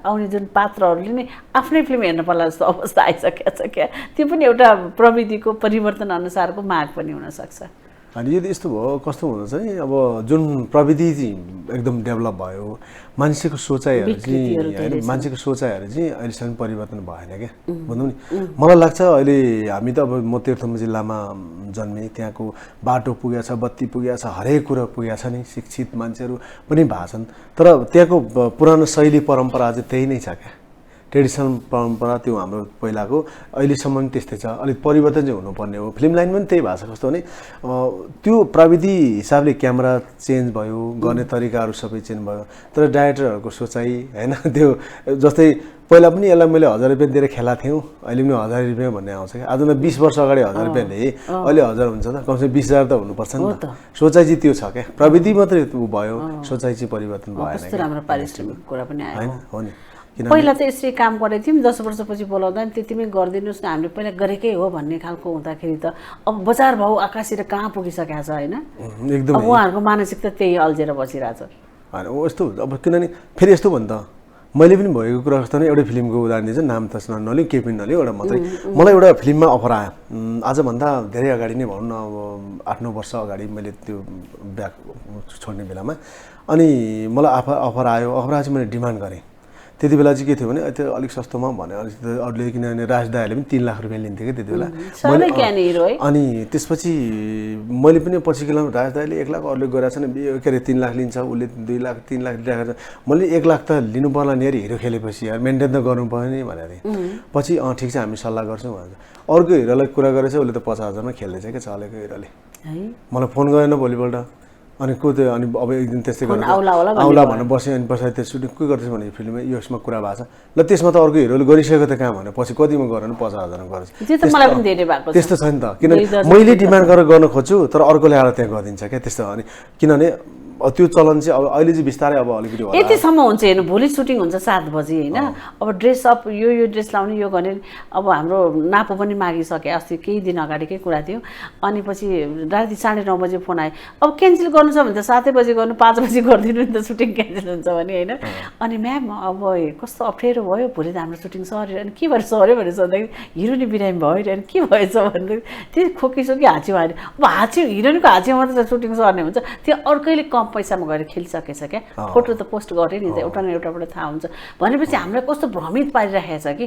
आउने जुन पात्रहरूले नै आफ्नै फिल्म हेर्न पर्ला जस्तो अवस्था आइसकेको छ क्या। त्यो पनि एउटा प्रविधिको परिवर्तन अनुसारको माग पनि हुनसक्छ। अनि यदि यस्तो भयो कस्तो हुँदछ नि, अब जुन प्रविधि चाहिँ एकदम डेभलप भयो, मान्छेको सोचाइहरू चाहिँ, होइन, मान्छेको सोचाइहरू चाहिँ अहिलेसम्म परिवर्तन भएन क्या, भनौँ नि। मलाई लाग्छ अहिले हामी त अब म तीर्थम जिल्लामा जन्मेँ, त्यहाँको बाटो पुगेको छ, बत्ती पुगेको छ, हरेक कुरा पुगेको छ नि, शिक्षित मान्छेहरू पनि भएको छन्। तर त्यहाँको पुरानो शैली परम्परा चाहिँ त्यही नै छ क्या, ट्रेडिसनल परम्परा त्यो हाम्रो पहिलाको अहिलेसम्म पनि त्यस्तै छ। अलिक परिवर्तन चाहिँ हुनुपर्ने हो। फिल्म लाइन पनि त्यही भएको छ। कस्तो भने त्यो प्रविधि हिसाबले क्यामेरा चेन्ज भयो, गर्ने तरिकाहरू सबै चेन्ज भयो, तर डाइरेक्टरहरूको सोचाइ, होइन, त्यो जस्तै पहिला पनि यसलाई मैले 1000 रुपियाँ दिएर खेला थियौँ, अहिले पनि 1000 रुपियाँ भन्ने आउँछ क्या। आज त 20 वर्ष अगाडि 1000 रुपियाँ ल्याएँ, अहिले 1000 हुन्छ त, कमसेकम 20,000 त हुनुपर्छ नि त। सोचाइ चाहिँ त्यो छ क्या, प्रविधि मात्रै भयो, सोचाइ चाहिँ परिवर्तन भएन। कस्तो राम्रो पारिश्रमिक कुरा पनि आयो, हो नि। पहिला त यसरी काम गरेको थियौँ, 10 वर्षपछि बोलाउँदा नि त्यतिमै गरिदिनुहोस् न, हामीले पहिला गरेकै हो भन्ने खालको हुँदाखेरि त अब बजार भाउ आकाशी र कहाँ पुगिसकेको छ, होइन? एकदम अब उहाँहरूको मानसिकता त्यही अल्झेर बसिरहेछ। होइन यस्तो अब, किनभने फेरि यस्तो भन्दा मैले पनि भएको कुरा जस्तो नै एउटै फिल्मको उदाहरण दिन्छ, नाम त नलिउँ, केही पनि नलिउँ, एउटा मात्रै। मलाई एउटा फिल्ममा अफर आयो आजभन्दा धेरै अगाडि नै भनौँ न, अब 8-9 वर्ष अगाडि मैले त्यो ब्याक छोड्ने बेलामा। अनि मलाई अफर आयो चाहिँ मैले डिमान्ड गरेँ। त्यति बेला चाहिँ के थियो भने त्यो अलिक सस्तोमा भने अरूले, किनभने राज दाइहरूले पनि 3 लाख रुपियाँ लिन्थ्यो कि त्यति बेला। अनि त्यसपछि मैले पनि पछि के राज दाइले 1 लाख, अरूले गएर छन् के अरे 3 लाख लिन्छ, उसले 2 लाख 3 लाख लिइरहेको छ। मैले 1 लाख त लिनु पर्ला नि, हिरो खेलेपछि यार मेन्टेन त गर्नु पर्यो नि भनेर थिएँ। पछि ठिक छ हामी सल्लाह गर्छौँ भन्छ। अर्को हिरोलाई कुरा गरेछ, उसले त 50,000मा खेल्दैछ क्या चलेको हिरोले। मलाई फोन गरेन भोलिपल्ट, अनि को त्यो अनि अब एक दिन त्यस्तै गरेर आउला भनेर बस्यो अनि पछाडि त्यो सुटिङ के गर्दैछ भने फिल्ममा यसमा कुरा भएको छ ल त्यसमा त अर्को हिरोले गरिसकेको त काम भने पछि कतिमा गरेर 50,000 गर्छ त्यस्तो छ नि त किनभने मैले डिमान्ड गरेर गर्न खोज्छु तर अर्कोले आएर त्यहाँ गरिदिन्छ क्या त्यस्तो अनि किनभने त्यो चलन चाहिँ अब अहिले चाहिँ बिस्तारै अब अलिकति होला यतिसम्म हुन्छ हेर्नु भोलि सुटिङ हुन्छ 7 बजी होइन अब ड्रेस अप यो ड्रेस लाउने यो गर्ने अब हाम्रो नापो पनि मागिसके अस्ति केही दिन अगाडिकै कुरा थियो अनि पछि राति 9:30 बजे फोन आयो अब क्यान्सल गर्नु छ भने त 7 बजे गर्नु 5 बजे गरिदिनु नि त सुटिङ क्यान्सल हुन्छ भने होइन अनि म्याम अब कस्तो अप्ठ्यारो भयो भोलि त हाम्रो सुटिङ सर्यो अनि के भएर सर्यो भनेर सोध्दाखेरि हिरोनी बिरामी भयो अनि के भएछ भन्दै त्यो खोकिसोकी हाँच्यो हाल्यो अब हाँच्यो हिरोनीको हाँच्यो मात्रै सुटिङ सर्ने हुन्छ त्यो अर्कैले कम पैसामा गएर खेलिसकेछ क्या फोटो त पोस्ट गरे नि त एउटा न एउटाबाट थाहा हुन्छ भनेपछि हामीलाई कस्तो भ्रमित पारिरहेको छ कि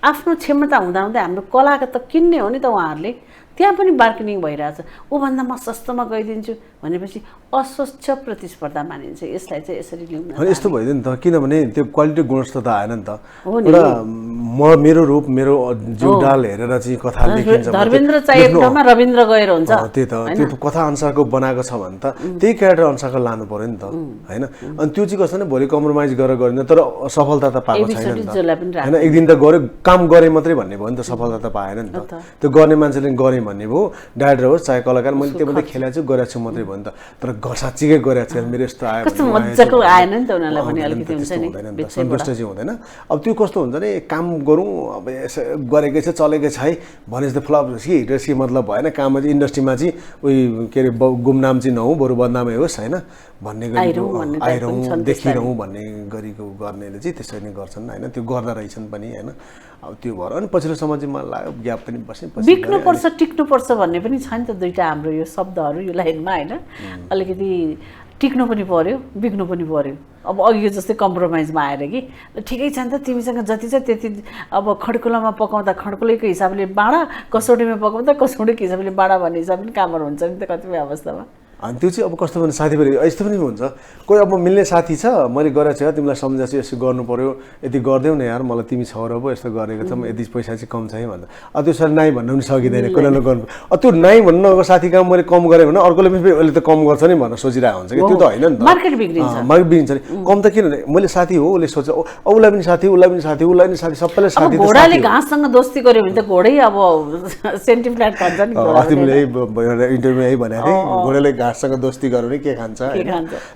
आफ्नो क्षमता हुँदाहुँदै हाम्रो कलाको त किन्ने हो नि त उहाँहरूले त्यहाँ पनि बार्गेनिङ भइरहेछ ऊभन्दा म सस्तोमा गइदिन्छु भनेपछि अस्वच्छ प्रतिस्पर्धा मानिन्छ यसलाई चाहिँ यसरी ल्याउन अनि यस्तो भइदियो नि त किनभने त्यो क्वालिटी गुणस्तरता आएन नि त एउटा मेरो रूप मेरो जिउडाल हेरेर चाहिँ कथा लेखिन्छ धर्मेन्द्र चाहिएको ठाउँमा रविन्द्र गएर हुन्छ त्यही त त्यो कथा अनुसारको बनाएको छ भने त त्यही क्यारेक्टर अनुसारको लानु पर्यो नि त हैन अनि त्यो चाहिँ कस्तो भने भोलि कम्प्रोमाइज गरेर गरिन्छ तर सफलता त पाएको छैन नि त हैन एक दिन त गरे काम गरे मात्रै भन्ने भयो नि त सफलता त पाएन नि त त्यो गर्ने मान्छेले गरे भन्ने भयो डाइरेक्टर होस् चाहे कलाकार मैले त्यो मात्रै खेलेको छु गरेको छु मात्रै भयो नि त तर साँच्चीकै गरेको छु मेरो यस्तो आयो कस्तो मज्जाको आएन नि त उनीहरूलाई पनि अलिकति हुन्छ नि सन्तुष्ट चाहिँ हुँदैन अब त्यो कस्तो हुन्छ नि काम गरौँ अब गरेकै छ चलेकै छ है भने जस्तो फ्लप कि हिट मतलब भएन काममा चाहिँ इन्डस्ट्रीमा चाहिँ उयो के अरे गुमनाम चाहिँ नहुँ बरु बदनामै होस् होइन भन्ने गरी आइरहँ देखिरहँ भन्ने गरेको गर्नेले चाहिँ त्यसरी नै गर्छन् होइन त्यो गर्दा रहेछन् पनि होइन अब त्यो भएर अनि पछिल्लो समय चाहिँ मलाई लाग्यो ग्याप पनि बसेँ बिक्नुपर्छ टिक्नुपर्छ भन्ने पनि छ नि त दुईवटा हाम्रो यो शब्दहरू यो लाइनमा होइन अलिकति टिक्नु पनि पर्यो बिग्नु पनि पर्यो अब अघिको जस्तै कम्प्रोमाइजमा आएर कि ठिकै छ नि त तिमीसँग जति छ त्यति अब खड्कुलामा पकाउँदा खड्कुलैको हिसाबले बाँडा कसौटीमा पकाउँदा कसौटीको हिसाबले बाँडा भन्ने हिसाबले कामहरू हुन्छ नि त कतिपय अवस्थामा अनि त्यो चाहिँ अब कस्तो भने साथीभाइ यस्तो पनि हुन्छ कोही अब मिल्ने साथी छ मैले गरेको छु तिमीलाई सम्झाएको छु यसो गर्नु पर्यो यति गरिदेऊ न यार मलाई तिमी छौ र पो यस्तो गरेको छ यति पैसा चाहिँ कम छ है भन्दा अब त्यो सर नाइ भन्न पनि सकिँदैन कसैले गर्नु त्यो नाइ भन्नु अब साथी काम मैले कम गरेँ भने अर्कोले पनि अहिले त कम गर्छ नि भनेर सोचिरहेको हुन्छ कि त्यो त होइन नि त मार्केट बिग्रिन्छ नि कम त किन मैले साथी हो उसले सोच्छ उसलाई पनि साथी उसलाई पनि साथी उसलाई पनि साथी सबैलाई साथी घोडाले घाँससँग दोस्ती गर्यो भने त घोडै अब सेन्टिफ्ल्याट खान्छ नि तिमीले इन्टरभ्यू यही भनेको थिएँ घोडाले घाँससँग दोस्ती गर्यो भने के खान्छ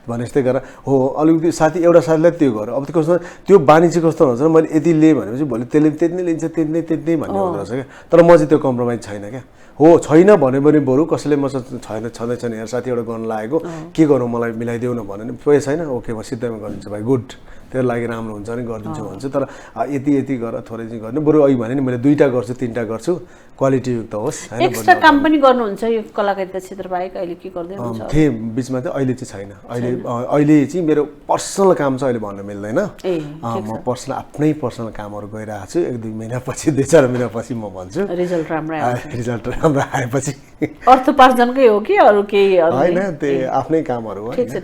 भने जस्तै गरेर हो अलिकति साथी एउटा साथीलाई त्यो गर अब त्यो कस्तो त्यो बानी चाहिँ कस्तो हुन्छ मैले यति लिएँ भनेपछि भोलि त्यसले त्यति नै लिन्छ त्यति नै भन्ने हुँदो रहेछ क्या तर म चाहिँ त्यो कम्प्रोमाइज छैन क्या हो छैन भन्यो भने बरु कसैले मसँग छँदैछ नि यार साथी एउटा गर्न लागेको के गरौँ मलाई मिलाइदेऊ न भन्यो भने पैसा छैन ओके म सिधैमा गरिदिन्छु भाइ गुड त्यो लागि राम्रो हुन्छ नि गरिदिन्छु भन्छु तर यति गर थोरै चाहिँ गर्ने बरु अघि भने नि मैले 2टा गर्छु 3टा गर्छु क्वालिटी युक्त होस् एक्स्ट्रा काम पनि गर्नुहुन्छ यो कलाकारिता क्षेत्र बाहेक अहिले के गर्दै हुनुहुन्छ थिएँ बिचमा चाहिँ अहिले चाहिँ छैन अहिले चाहिँ मेरो पर्सनल काम चाहिँ अहिले भन्न मिल्दैन म पर्सनल आफ्नै पर्सनल कामहरू गइरहेको छु 1-2 महिनापछि 2-4 महिनापछि म भन्छु रिजल्ट राम्रो आएपछि अर्थोपार्जनकै हो कि अरू केही होइन त्यो आफ्नै कामहरू हो ठिक छ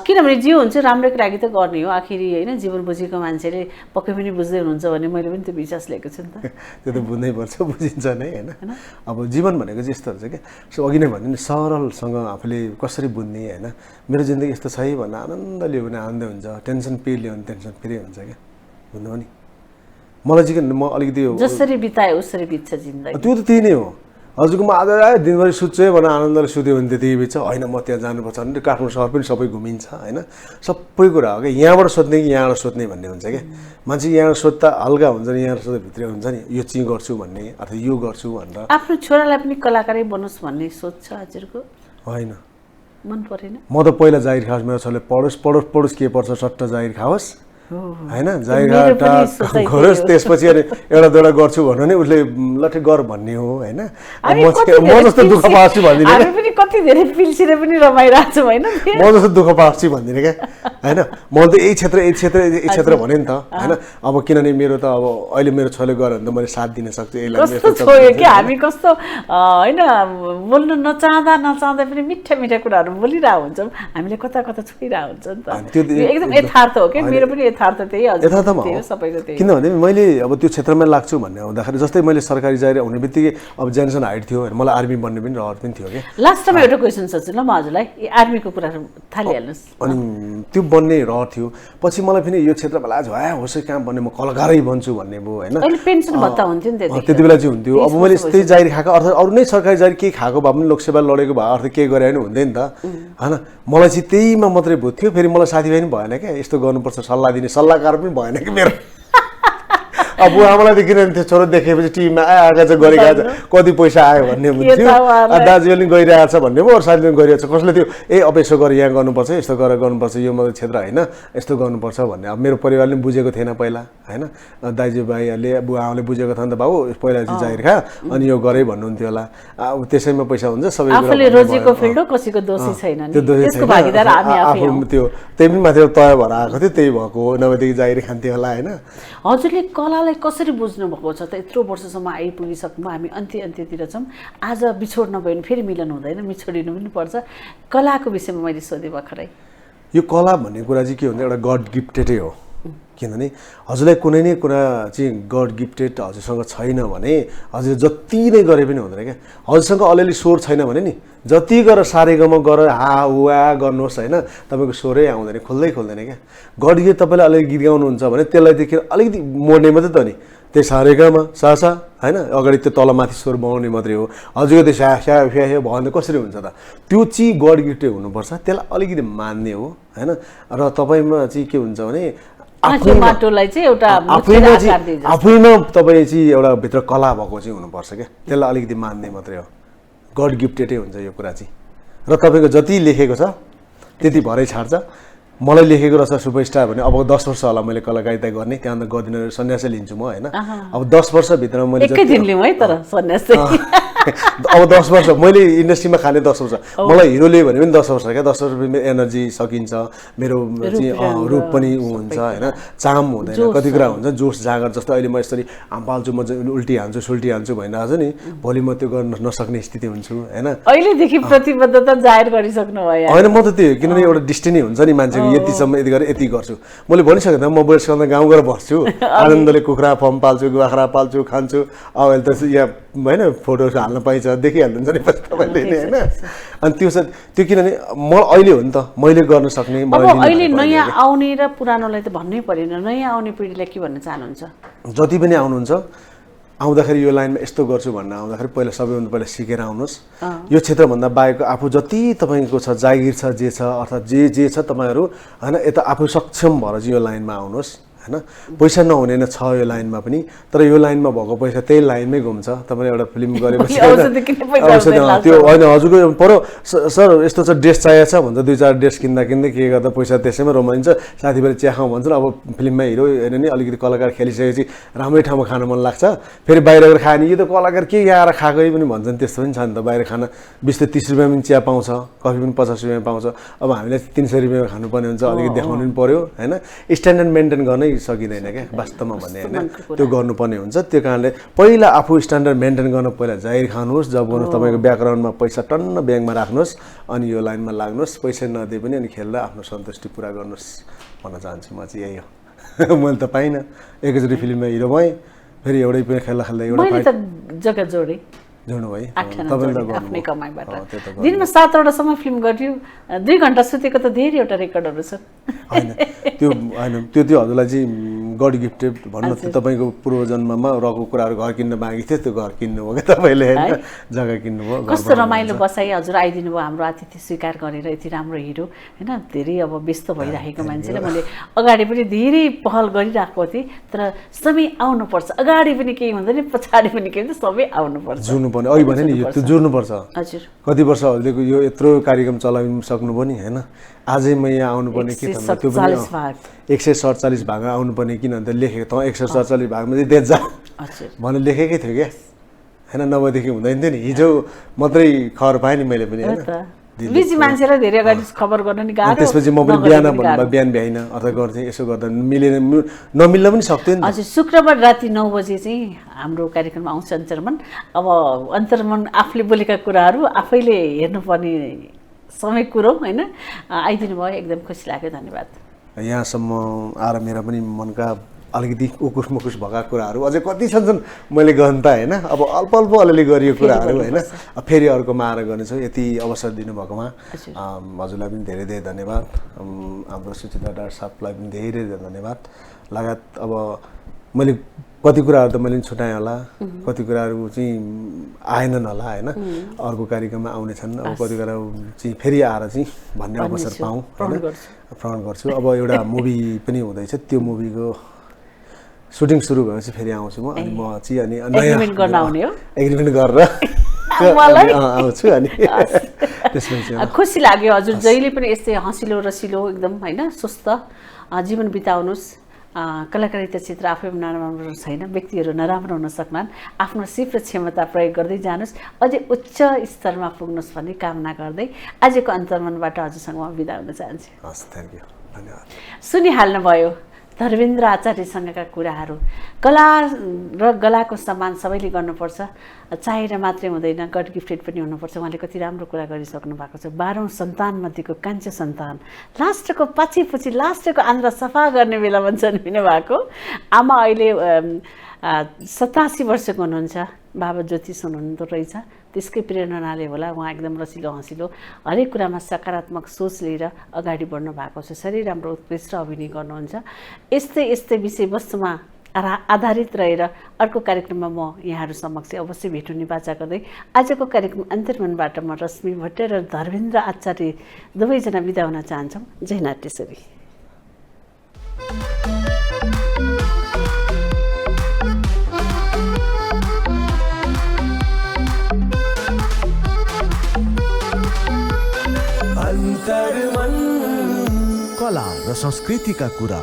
किनभने जे हुन्छ राम्रैको लागि त गर्ने हो आखिरी होइन जीवन बुझेको मान्छेले पक्कै पनि बुझ्दै हुनुहुन्छ भने मैले पनि त्यो विश्वास लिएको छु नि त त्यो त बुझ्नै पर्छ बुझिन्छ नै होइन अब जीवन भनेको चाहिँ यस्तो हुन्छ क्या सो अघि नै भने नि सरलसँग आफूले कसरी बुझ्ने होइन मेरो जिन्दगी यस्तो छ है भन्दा आनन्द लियो भने आनन्दै हुन्छ टेन्सन फ्री लियो भने टेन्सन फ्री हुन्छ क्या बुझ्नु नि मलाई चाहिँ म अलिकति जसरी बिताए उसरी बित्छ जिन्दगी त्यो त त्यही नै हो हजुरको म आज आयो दिनभरि सुत्छु है भनेर आनन्दले सुत्यो भने त्यति बिच होइन म त्यहाँ जानुपर्छ भने काठमाडौँ सहर पनि सबै घुमिन्छ होइन सबै कुरा हो क्या यहाँबाट सोध्ने कि यहाँबाट सोध्ने भन्ने हुन्छ क्या मान्छे यहाँ सोध्दा हल्का हुन्छ नि यहाँ सोध्दा भित्रै हुन्छ नि यो चाहिँ गर्छु भन्ने अथवा यो गर्छु भनेर आफ्नो छोरालाई पनि कलाकारै बनोस् भन्ने सोच छ हजुरको होइन मन परेन म त पहिला जागिर खाओस् मेरो छोराले पढोस् के पर्छ सट्ट जागिर खाओस् होइन जागिर गरोस् त्यसपछि अनि एउटा दुईवटा गर्छु भन्नु नि उसले लट्ठे गर भन्ने हो होइन म जस्तो दुःख पाउँछु भनिदिने हामी पनि कति धेरै पिल्सिएर पनि रमाइरहेको छौँ होइन म जस्तो दुःख पाउँछु भनिदिने क्या होइन मैले त यही क्षेत्र भने नि त होइन अब किनभने मेरो त अब अहिले मेरो छोराले गऱ्यो भने त मैले साथ दिन सक्छु कस्तो छोयो कि हामी कस्तो होइन बोल्न नचाहँदा पनि मिठा मिठा कुराहरू बोलिरहेको हुन्छौँ हामीले कता कता छोइरहेको हुन्छ नि त एकदम यथार्थ हो कि मेरो पनि यथार्थ त्यही यथार्थमा हो सबैको त्यही किनभने मैले अब त्यो क्षेत्रमा लाग्छु भन्ने हुँदाखेरि जस्तै मैले सरकारी जागिर हुने बित्तिकै अब जेनरेसन हाइट थियो होइन मलाई आर्मी बन्ने पनि रहर पनि थियो कि लास्टमा एउटा क्वेसन सोध्छु ल म हजुरलाई आर्मीको कुराहरू थालिहाल्नुहोस् अनि त्यो बन्ने रहर थियो पछि मलाई पनि यो क्षेत्रमा लाज होस् कहाँ बन्ने म कलाकारै बन्छु भन्ने भयो होइन अहिले पेन्सन भत्ता हुन्थ्यो नि त्यति बेला चाहिँ हुन्थ्यो अब मैले त्यही जागिर खाएको अर्थात् अरू नै सरकारी जागिर केही खाएको भए पनि लोकसेवा लडेको भए अर्थ केही गरे पनि हुँदैन त होइन मलाई चाहिँ त्यहीमा मात्रै थियो फेरि मलाई साथीभाइ पनि भएन क्या यस्तो गर्नुपर्छ सल्लाह दिने सल्लाहकार पनि भएन कि मेरो अब आमालाई देखिरहने थियो छोरो देखेपछि टिभीमा आएका छ गरेका छ कति पैसा आयो भन्ने हुन्थ्यो दाजुले पनि गइरहेको छ भन्ने भयो अरू साथीले पनि गइरहेको छ कसले थियो अब यसो गरेर यहाँ गर्नुपर्छ यस्तो गरेर गर्नुपर्छ यो मात्रै क्षेत्र होइन यस्तो गर्नुपर्छ भन्ने अब मेरो परिवारले पनि बुझेको थिएन पहिला होइन दाजुभाइहरूले बुवा आमाले बुझेको थियो नि त बाबु पहिला चाहिँ जागिर खा अनि यो गरे भन्नुहुन्थ्यो होला अब त्यसैमा पैसा हुन्छ सबै आफूले रोजेको फिल्ड हो कसैको दोषी छैन नि त्यसको भागीदार हामी आफै हौं त्यो त्यही पनि माथि तय भएर आएको थियो त्यही भएको नभएदेखि जागिर खान्थ्यो होला होइन हजुरले कलालाई कसरी बुझ्नु भएको छ त यत्रो वर्षसम्म आइपुगिसक्नु हामी अन्त्यतिर छौँ आज बिछोड नभए भने फेरि मिलन हुँदैन बिछोडिनु पनि पर्छ कलाको विषयमा मैले सोधेँ भर्खरै यो कला भन्ने कुरा चाहिँ के हुन्छ एउटा गड गिफ्टेडै हो किनभने हजुरलाई कुनै नै कुरा चाहिँ गड गिफ्टेड हजुरसँग छैन भने हजुर जति नै गरे पनि हुँदैन क्या हजुरसँग अलिअलि स्वर छैन भने नि जति गरेर सारेगामा गरेर हा हुआ गर्नुहोस् होइन तपाईँको स्वरै आउँदैन खोल्दैन क्या गड गिफ्ट तपाईँले अलिअलि गीत गाउनुहुन्छ भने त्यसलाई देखेर अलिकति मोड्ने मात्रै त नि त्यही सारेगामा सासा होइन अगाडि त्यो तलमाथि स्वर बनाउने मात्रै हो हजुरको त्यो स्या फ्या भन्दा कसरी हुन्छ त त्यो चाहिँ गड गिफ्टै हुनुपर्छ त्यसलाई अलिकति मान्ने हो होइन र तपाईँमा चाहिँ के हुन्छ भने आफैमा तपाईँ चाहिँ एउटा भित्र कला भएको चाहिँ हुनुपर्छ क्या त्यसलाई अलिकति मान्ने मात्रै हो गड गिफ्टेडै हुन्छ यो कुरा चाहिँ र तपाईँको जति लेखेको छ त्यति भरै छाड्छ मलाई लेखेको रहेछ सुपरस्टार भने अब 10 वर्ष होला मैले कलाकारिता गर्ने त्यहाँ गर्दिनँ सन्यासै लिन्छु म होइन अब 10 वर्षभित्र मैले एकै दिन लिउँ है तर सन्यासै अब 10 वर्ष मैले इन्डस्ट्रीमा खाने 10 वर्ष मलाई हिरोले भने पनि 10 वर्ष क्या 10 वर्ष मेरो एनर्जी सकिन्छ मेरो चाहिँ रूप पनि हुन्छ होइन चाम हुँदैन कति कुरा हुन्छ जोस जागर जस्तो अहिले म यसरी पाल्छु म उल्टी हान्छु सुल्टी हान्छु भनिरहेको छु नि भोलि म त्यो गर्न नसक्ने स्थिति हुन्छु होइन अहिलेदेखि प्रतिबद्धता जाहेर गरिसक्नु भयो होइन म त त्यो किनभने एउटा डिस्टिनी हुन्छ नि मान्छेको यतिसम्म यति गरेर यति गर्छु मैले भनिसकेँ त म बुढेसकालमा गाउँ गएर बस्छु आनन्दले कुखुरा फर्म पाल्छु बाख्रा पाल्छु खान्छु अब अहिले त यहाँ होइन फोटोहरू हाल्न पाइन्छ देखिहाल्नुहुन्छ नि तपाईँले होइन अनि त्यो किनभने म अहिले हो नि त मैले गर्न सक्ने अब अहिले नयाँ आउने र पुरानोलाई त भन्नै परेन नयाँ आउने पिँढीलाई के भन्न चाहनुहुन्छ जति पनि आउनुहुन्छ आउँदाखेरि यो लाइनमा यस्तो गर्छु भन्न आउँदाखेरि पहिला सबैभन्दा पहिला सिकेर आउनुहोस् यो क्षेत्रभन्दा बाहेक आफू जति तपाईँको छ जागिर छ जे छ अर्थात् जे छ तपाईँहरू होइन यता आफू सक्षम भएर चाहिँ यो लाइनमा आउनुहोस् होइन पैसा नहुने न छ यो लाइनमा पनि तर यो लाइनमा भएको पैसा त्यही लाइनमै घुम्छ तपाईँले एउटा फिल्म गरेपछि त्यो होइन हजुरको पर सर यस्तो छ ड्रेस चाहिएको छ भन्छ 2-4 ड्रेस किन्दा के गर्दा पैसा त्यसैमा रमाइन्छ साथीभाइले चिया खाउँ भन्छन् अब फिल्ममा हिरो हेर्ने नि अलिकति कलाकार खेलिसकेपछि राम्रै ठाउँमा खान मन लाग्छ फेरि बाहिर गएर खायो भने यो त कलाकार के आएर खाएकै पनि भन्छन् त्यस्तो पनि छ नि त बाहिर खाना 20-30 रुपियाँमा पनि चिया पाउँछ कफी पनि 50 रुपियाँमा पाउँछ अब हामीलाई 300 रुपियाँमा खानुपर्ने हुन्छ अलिकति देखाउनु पनि पर्यो होइन स्ट्यान्डर्ड मेन्टेन गर्नै सकिँदैन क्या वास्तवमा भन्ने होइन त्यो गर्नुपर्ने हुन्छ त्यो कारणले पहिला आफू स्ट्यान्डर्ड मेन्टेन गर्न पहिला जागिर खानुहोस् जब गर्नुहोस् तपाईँको ब्याकग्राउन्डमा पैसा टन्न ब्याङ्कमा राख्नुहोस् अनि यो लाइनमा लाग्नुहोस् पैसा नदिए पनि अनि खेल्दा आफ्नो सन्तुष्टि पुरा गर्नुहोस् भन्न चाहन्छु म चाहिँ यही हो मैले त पाइनँ एकैचोटि फिल्ममा हिरो भएँ फेरि एउटै पनि खेल्दा एउटा जग्गा जोडेँ जोड्नु भयो आफ्नै कमाइबाट दिनमा 7वटासम्म फिल्म गर्यो 2 घन्टा सुतेको त धेरैवटा रेकर्डहरू छ होइन त्यो हजुरलाई चाहिँ गड गिफ्टेड भन्नु त तपाईँको पूर्वजन्ममा रहेको कुराहरू घर किन्न बाँकी थियो त्यो घर किन्नु हो क्या तपाईँले होइन जग्गा किन्नुभयो कस्तो रमाइलो बसाइ हजुर आइदिनु भयो हाम्रो आतिथ्य स्वीकार गरेर यति राम्रो हिरो होइन धेरै अब व्यस्त भइरहेको मान्छेले मैले अगाडि पनि धेरै पहल गरिरहेको थिएँ तर सबै आउनुपर्छ अगाडि पनि केही हुँदैन पछाडि पनि केही हुन्छ सबै आउनुपर्छ अघि भने नि त्यो जोड्नुपर्छ हजुर कति वर्ष हजुरले यो यत्रो कार्यक्रम चलाउनु सक्नुभयो नि होइन आजै म यहाँ आउनुपर्ने के त त्यो पनि 147 भाग आउनुपर्ने किन अन्त लेखेको त 147 भागमा चाहिँ देख जा भनेर लेखेकै थियो क्या होइन नभएदेखि हुँदैन थियो नि हिजो मात्रै खबर पाएँ नि मैले पनि होइन बिजी मान्छेलाई धेरै अगाडि खबर गर्न नि अनि गाह्रो त्यसपछि म पनि नगरेको बिहान नि भन्नुभयो गाह्रो। बिहान भ्याइन अथवा गर्थेँ यसो गर्दा मिलेन नमिल्न पनि सक्थ्यो नि त। हजुर शुक्रबार राति 9 बजे चाहिँ हाम्रो कार्यक्रम आउँछ अन्तर्मन। अब अन्तर्मन आफूले बोलेका कुराहरू आफैले हेर्नुपर्ने समय कुरो होइन, आइदिनु भयो एकदम खुसी लाग्यो, धन्यवाद। यहाँसम्म आएर मेरा पनि मनका अलिकति उकुस मुकुस भएका कुराहरू अझै कति छन् मैले गर्नु त होइन, अब अल्प अल्प अलिअलि गरियो कुराहरू होइन, फेरि अर्कोमा आएर गर्नेछु। यति अवसर दिनुभएकोमा हजुरलाई पनि धेरै धेरै धन्यवाद, हाम्रो सुचिता डाक्टर साहबलाई पनि धेरै धेरै धन्यवाद। लगायत अब मैले कति कुराहरू त मैले पनि छुट्याएँ होला, कति कुराहरू चाहिँ आएनन् होला होइन, अर्को कार्यक्रममा आउनेछन्। अब कति कुराहरू चाहिँ फेरि आएर चाहिँ भन्ने अवसर पाऊँ होइन, प्रण गर्छु। अब एउटा मुभी पनि हुँदैछ, त्यो मुभीको सुटिङ सुरु भएपछि फेरि आउँछु म। अनि म चाहिँ अनि एग्रिमेन्ट गर्न आउने हो, एग्रिमेन्ट गरेर आउँछु। अनि त्यसपछि खुसी लाग्यो हजुर, जहिले पनि यस्तै हँसिलो रसिलो एकदम होइन स्वस्थ जीवन बिताउनुहोस्। कलाकारिता क्षेत्र आफैमा नराम्रो छैन, व्यक्तिहरू नराम्रो हुन सक्लान्, आफ्नो सिप र क्षमता प्रयोग गर्दै जानुहोस्, अझै उच्च स्तरमा पुग्नुहोस् भन्ने कामना गर्दै आजको अन्तर्मनबाट हजुरसँग म बिदा हुन चाहन्छु। हस्, थ्याङ्क यू, धन्यवाद। सुनिहाल्नुभयो धर्मेन्द्र आचार्यसँगका कुराहरू। कला र गलाको सम्मान सबैले गर्नुपर्छ, चाहेर मात्रै हुँदैन, गड गिफ्टेड पनि हुनुपर्छ। उहाँले कति राम्रो कुरा गरिसक्नु भएको छ। 12औं सन्तान मध्येको कान्छो सन्तान, लास्टको पछि लास्टको आन्द्रा सफा गर्ने बेलामा जन्मिनु भएको। आमा अहिले 87 वर्षको हुनुहुन्छ, बाबा ज्योतिष हुनुहुँदो रहेछ, त्यसकै प्रेरणाले होला उहाँ एकदम रसिलो हँसिलो हरेक कुरामा सकारात्मक सोच लिएर अगाडि बढ्नु भएको छ। साह्रै राम्रो उत्कृष्ट अभिनय गर्नुहुन्छ। यस्तै विषयवस्तुमा आधारित रहेर अर्को कार्यक्रममा म यहाँहरू समक्ष अवश्य भेट हुने बाचा गर्दै आजको कार्यक्रम अन्तर्मनबाट म रश्मि भट्ट र धर्मेन्द्र आचार्य दुवैजना बिदा हुन चाहन्छौँ। जय नाट्यश्री। कला र संस्कृतिका कुरा।